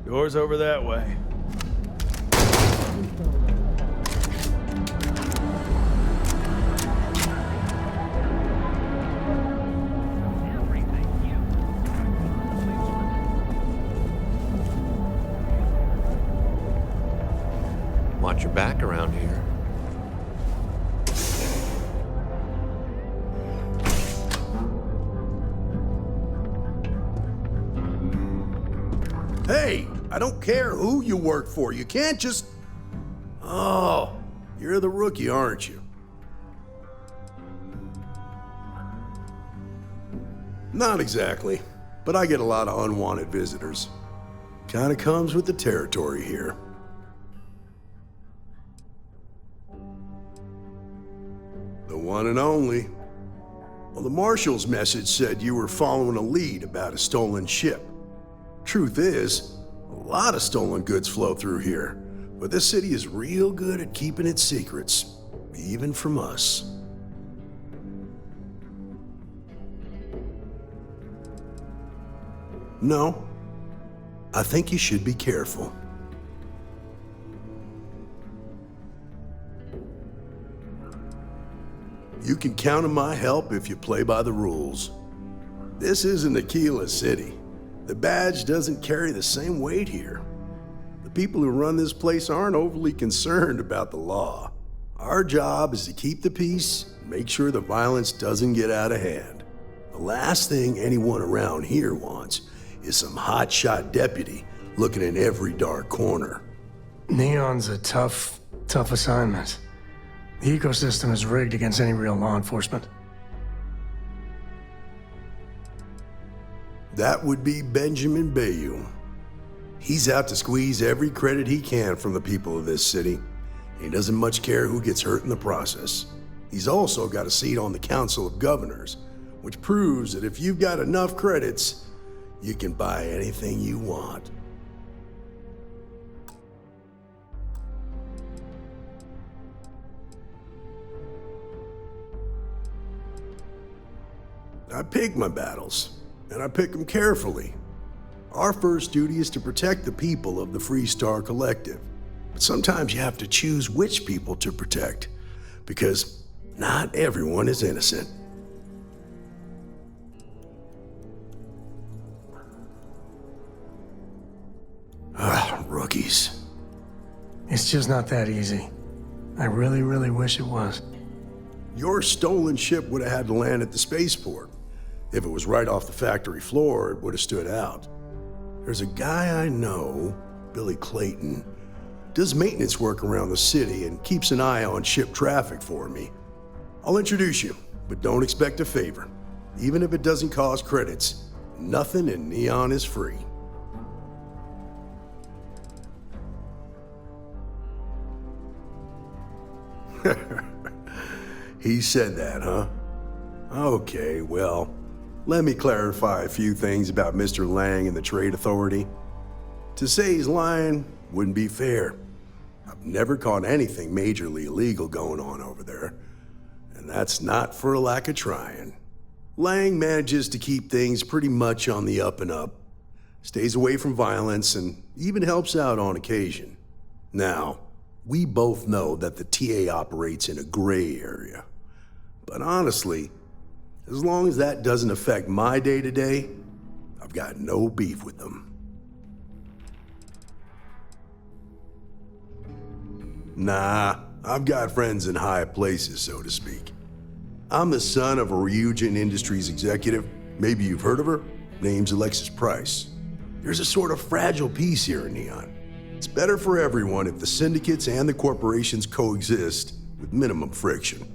Door's over that way. Watch your back around here. Hey, I don't care who you work for. You can't just... Oh, you're the rookie, aren't you? Not exactly, but I get a lot of unwanted visitors. Kinda comes with the territory here. The one and only. Well, the marshal's message said you were following a lead about a stolen ship. Truth is, a lot of stolen goods flow through here, but this city is real good at keeping its secrets, even from us. No, I think you should be careful. You can count on my help if you play by the rules. This isn't Aquila City. The badge doesn't carry the same weight here. The people who run this place aren't overly concerned about the law. Our job is to keep the peace and make sure the violence doesn't get out of hand. The last thing anyone around here wants is some hotshot deputy looking in every dark corner. Neon's a tough assignment. The ecosystem is rigged against any real law enforcement. That would be Benjamin Bayou. He's out to squeeze every credit he can from the people of this city. He doesn't much care who gets hurt in the process. He's also got a seat on the Council of Governors, which proves that if you've got enough credits, you can buy anything you want. I pick my battles, and I pick them carefully. Our first duty is to protect the people of the Freestar Collective. But sometimes you have to choose which people to protect, because not everyone is innocent. Rookies. It's just not that easy. I really, really wish it was. Your stolen ship would have had to land at the spaceport. If it was right off the factory floor, it would have stood out. There's a guy I know, Billy Clayton, does maintenance work around the city and keeps an eye on ship traffic for me. I'll introduce you, but don't expect a favor. Even if it doesn't cost credits, nothing in Neon is free. He said that, huh? Okay, well, let me clarify a few things about Mr. Lang and the Trade Authority. To say he's lying wouldn't be fair. I've never caught anything majorly illegal going on over there, and that's not for a lack of trying. Lang manages to keep things pretty much on the up and up, stays away from violence, and even helps out on occasion. Now, we both know that the TA operates in a gray area. But honestly, as long as that doesn't affect my day-to-day, I've got no beef with them. Nah, I've got friends in high places, so to speak. I'm the son of a Ryujin Industries executive. Maybe you've heard of her? Name's Alexis Price. There's a sort of fragile peace here in Neon. It's better for everyone if the syndicates and the corporations coexist with minimum friction.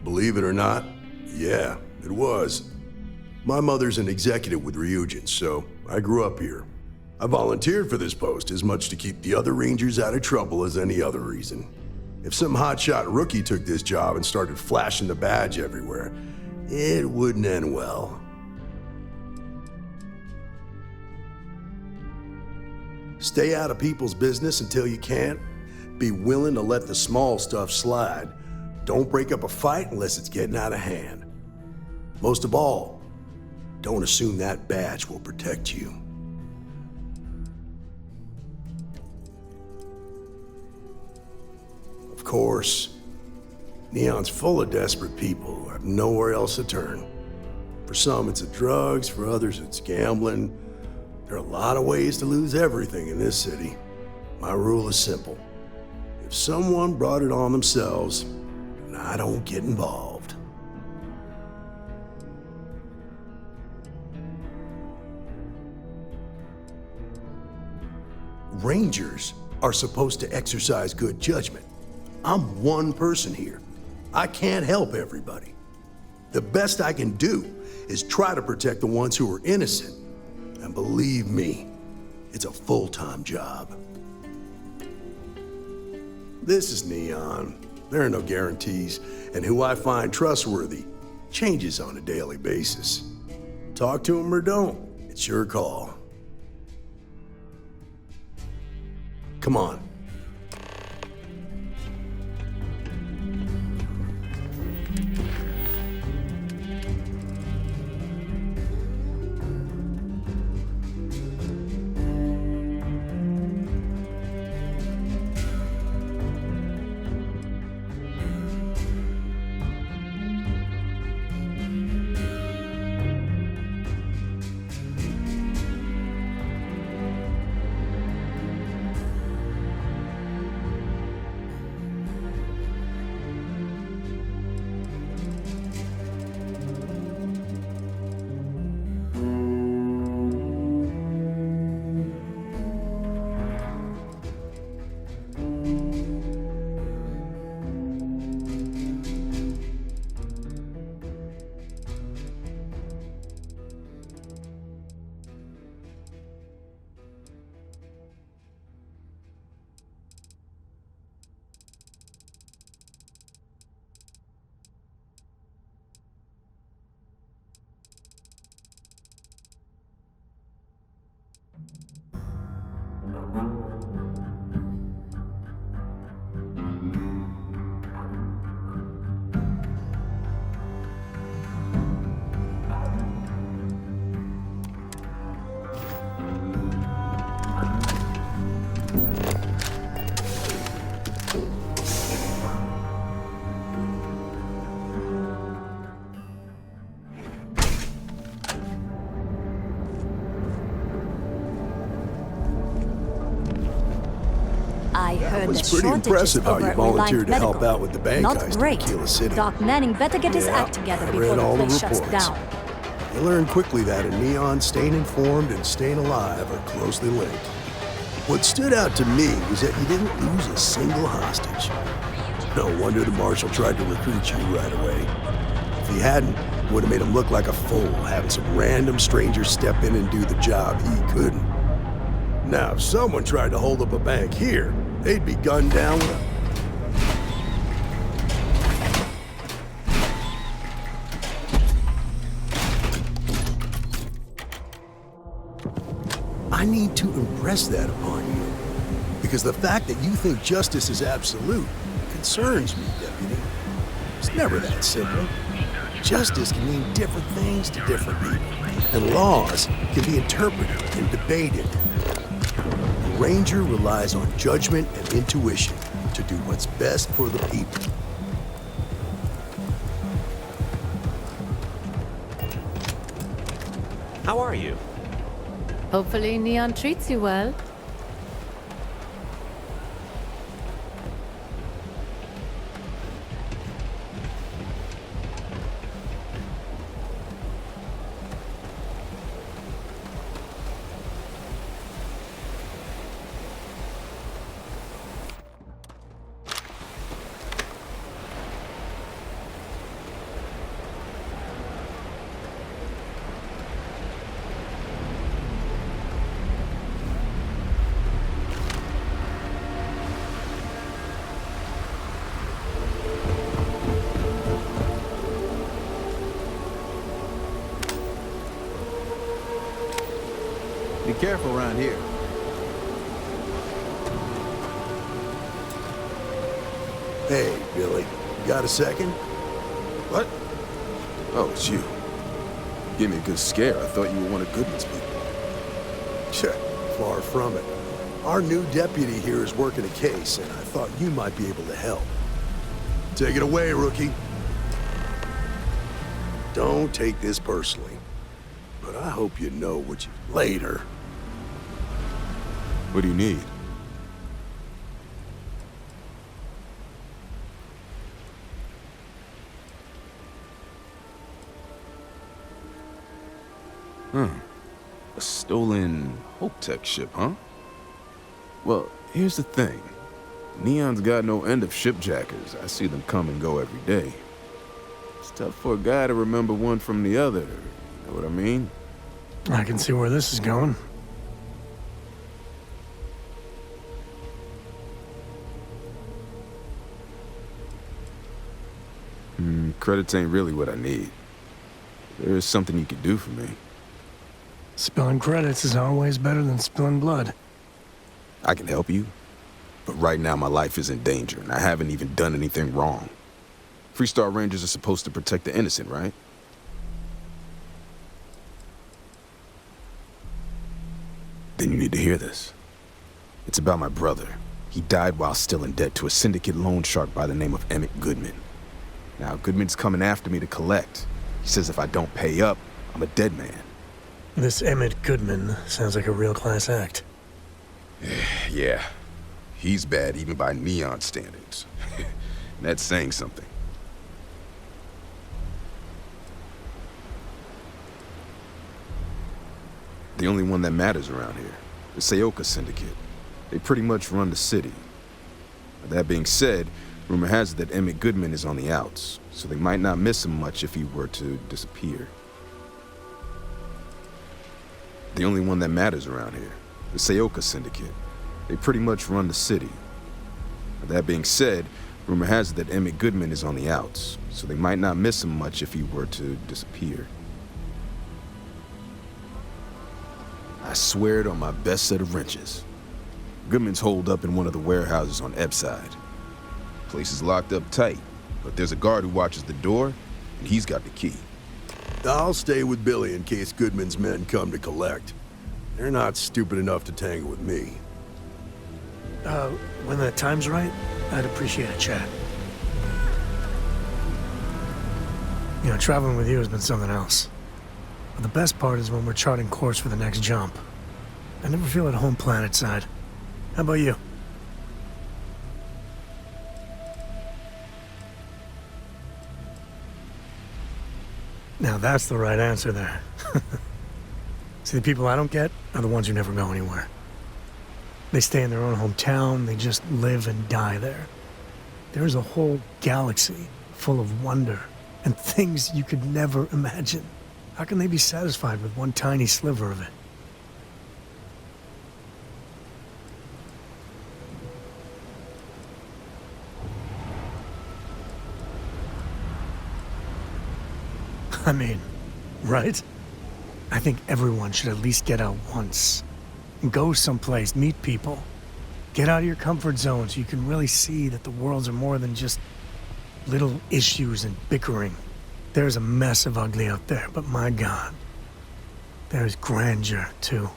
Believe it or not, yeah, it was. My mother's an executive with Ryujin, so I grew up here. I volunteered for this post as much to keep the other Rangers out of trouble as any other reason. If some hotshot rookie took this job and started flashing the badge everywhere, it wouldn't end well. Stay out of people's business until you can. Be willing to let the small stuff slide. Don't break up a fight unless it's getting out of hand. Most of all, don't assume that badge will protect you. Of course, Neon's full of desperate people who have nowhere else to turn. For some, it's the drugs. For others, it's gambling. There are a lot of ways to lose everything in this city. My rule is simple. If someone brought it on themselves, then I don't get involved. Rangers are supposed to exercise good judgment. I'm one person here. I can't help everybody. The best I can do is try to protect the ones who are innocent. And believe me, it's a full-time job. This is Neon. There are no guarantees, and who I find trustworthy changes on a daily basis. Talk to him or don't, it's your call. Come on. I heard was the pretty shortages impressive how over you at volunteered Reliant to help Medical. out with the bank Not heist great. in Tequila City. Doc Manning better get his act together I before read the all the place shuts reports. down. You learn quickly that in Neon, staying informed and staying alive are closely linked. What stood out to me was that you didn't lose a single hostage. No wonder the marshal tried to recruit you right away. If he hadn't, it would have made him look like a fool, having some random stranger step in and do the job he couldn't. Now, if someone tried to hold up a bank here, they'd be gunned down with a... I need to impress that upon you, because the fact that you think justice is absolute concerns me, Deputy. It's never that simple. Justice can mean different things to different people, and laws can be interpreted and debated. A ranger relies on judgment and intuition to do what's best for the people. How are you? Hopefully Neon treats you well. Be careful around here. Hey, Billy. Got a second? What? Oh, it's you. Gave me a good scare. I thought you were one of Goodman's people. Far from it. Our new deputy here is working a case, and I thought you might be able to help. Take it away, rookie. Don't take this personally, but I hope you know what you... Later. What do you need? A stolen Hope-Tech ship, huh? Well, here's the thing. Neon's got no end of shipjackers. I see them come and go every day. It's tough for a guy to remember one from the other. You know what I mean? I can see where this is going. Credits ain't really what I need. There is something you could do for me. Spilling credits is always better than spilling blood. I can help you, but right now my life is in danger, and I haven't even done anything wrong. Freestar Rangers are supposed to protect the innocent, right? Then you need to hear this. It's about my brother. He died while still in debt to a syndicate loan shark by the name of Emmett Goodman. Now, Goodman's coming after me to collect. He says if I don't pay up, I'm a dead man. This Emmett Goodman sounds like a real class act. Yeah. He's bad even by Neon standards. And that's saying something. The only one that matters around here. The Seoka Syndicate. They pretty much run the city. That being said, rumor has it that Emmett Goodman is on the outs, so they might not miss him much if he were to disappear. The only one that matters around here. The Seoka Syndicate. They pretty much run the city. That being said, rumor has it that Emmett Goodman is on the outs, so they might not miss him much if he were to disappear. I swear it on my best set of wrenches. Goodman's holed up in one of the warehouses on Ebside. Place is locked up tight, but there's a guard who watches the door, and he's got the key. I'll stay with Billy in case Goodman's men come to collect. They're not stupid enough to tangle with me. When the time's right, I'd appreciate a chat. You know, traveling with you has been something else. But the best part is when we're charting course for the next jump. I never feel at home planetside. How about you? Now that's the right answer there. See, the people I don't get are the ones who never go anywhere. They stay in their own hometown, they just live and die there. There's a whole galaxy full of wonder and things you could never imagine. How can they be satisfied with one tiny sliver of it? I mean, right? I think everyone should at least get out once. Go someplace, meet people. Get out of your comfort zone so you can really see that the worlds are more than just little issues and bickering. There's a mess of ugly out there, but my God, there's grandeur, too.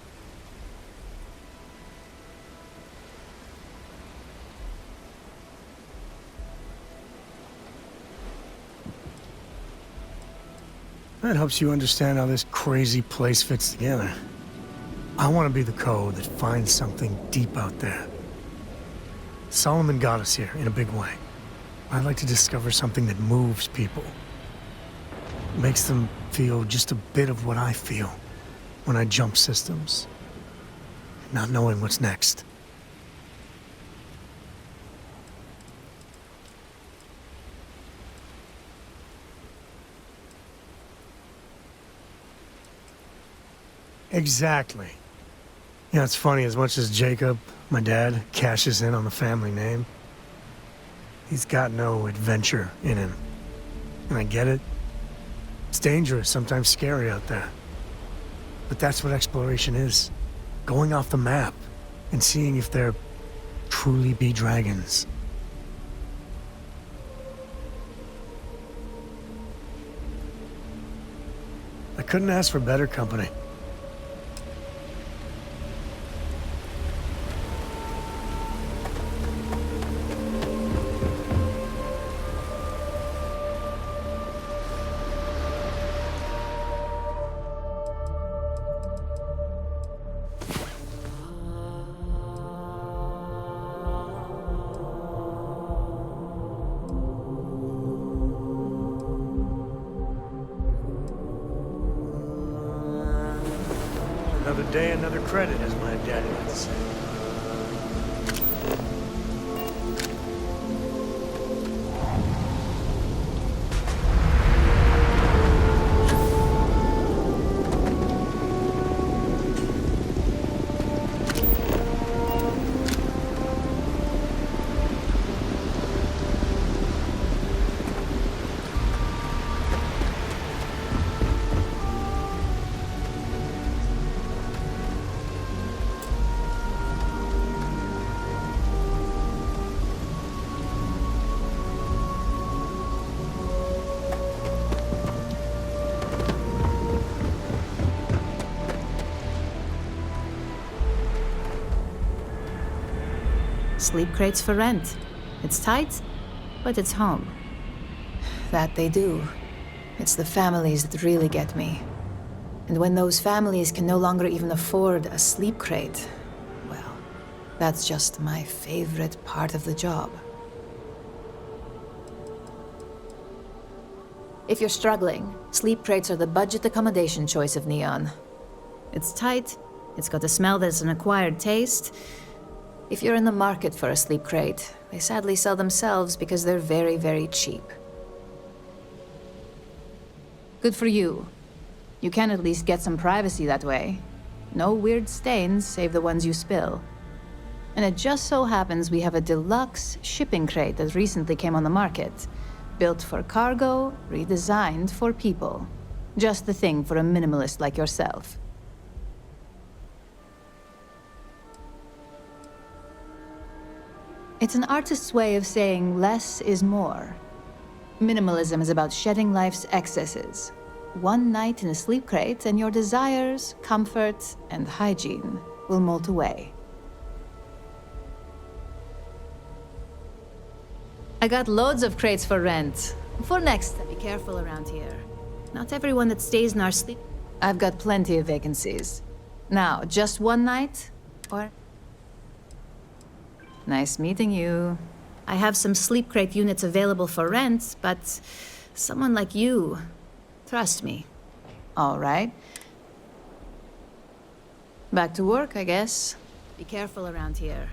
That helps you understand how this crazy place fits together. I want to be the code that finds something deep out there. Solomon got us here in a big way. I'd like to discover something that moves people. Makes them feel just a bit of what I feel when I jump systems. Not knowing what's next. Exactly. You know, it's funny, as much as Jacob, my dad, cashes in on the family name, he's got no adventure in him. And I get it. It's dangerous, sometimes scary out there. But that's what exploration is. going off the map and seeing if there truly be dragons. I couldn't ask for better company. Another day, another credit, as my daddy liked to say. Sleep crates for rent. It's tight, but it's home. That they do. It's the families that really get me. And when those families can no longer even afford a sleep crate, well, that's just my favorite part of the job. If you're struggling, sleep crates are the budget accommodation choice of Neon. It's tight, it's got a smell that's an acquired taste. If you're in the market for a sleep crate, they sadly sell themselves because they're very, very cheap. Good for you. You can at least get some privacy that way. No weird stains, save the ones you spill. And it just so happens we have a deluxe shipping crate that recently came on the market. Built for cargo, redesigned for people. Just the thing for a minimalist like yourself. It's an artist's way of saying less is more. Minimalism is about shedding life's excesses. One night in a sleep crate and your desires, comfort, and hygiene will molt away. I got loads of crates for rent. For next time, be careful around here. Not everyone that stays in our sleep... I've got plenty of vacancies. Now, just one night, or... Nice meeting you. I have some sleep crate units available for rent, but someone like you, trust me. All right. Back to work, I guess. Be careful around here.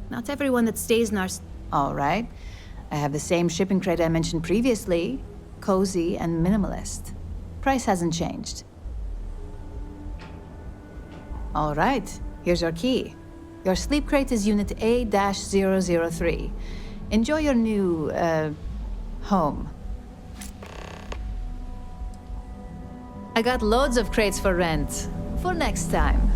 Not everyone that stays in our... All right. I have the same shipping crate I mentioned previously. Cozy and minimalist. Price hasn't changed. All right. Here's your key. Your sleep crate is Unit A-003. Enjoy your new, home. I got loads of crates for rent. For next time.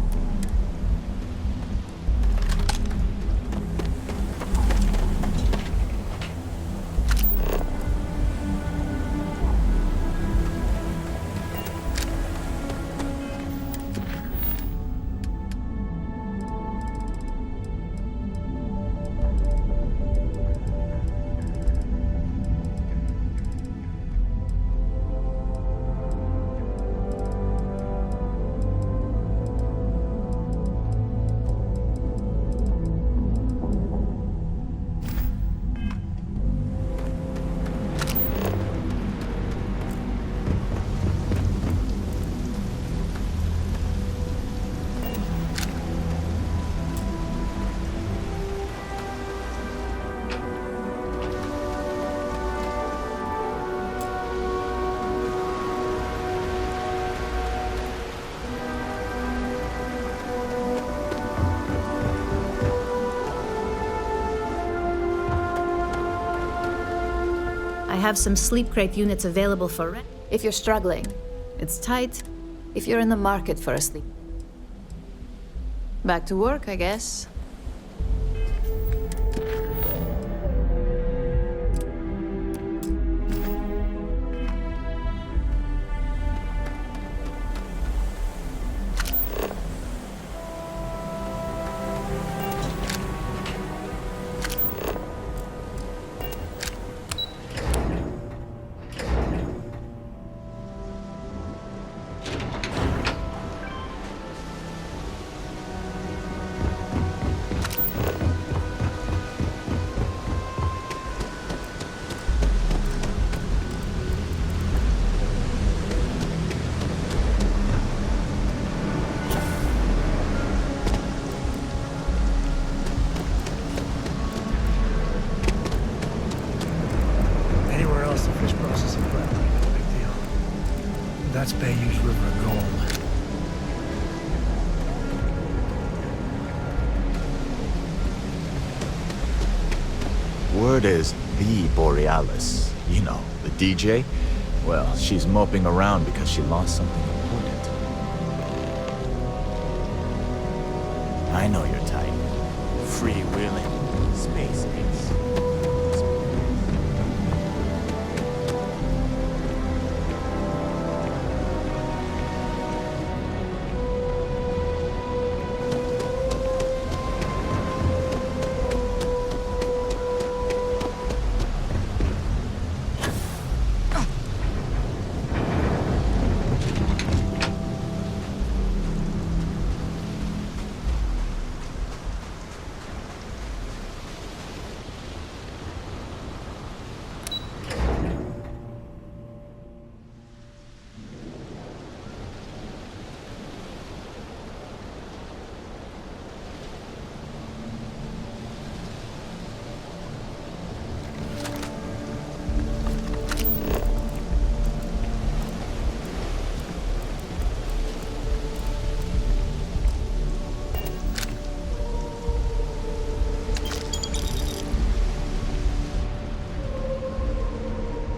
I have some sleep crate units available for rent. If you're struggling, it's tight. If you're in the market for a sleep... Back to work, I guess. Anywhere else, the fish processing plant would be no big deal. That's Bayou's River of Gold. Word is the Borealis. You know, the DJ? Well, she's moping around because she lost something important. I know your type. Freewheeling space ace.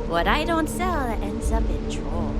What I don't sell ends up in troll.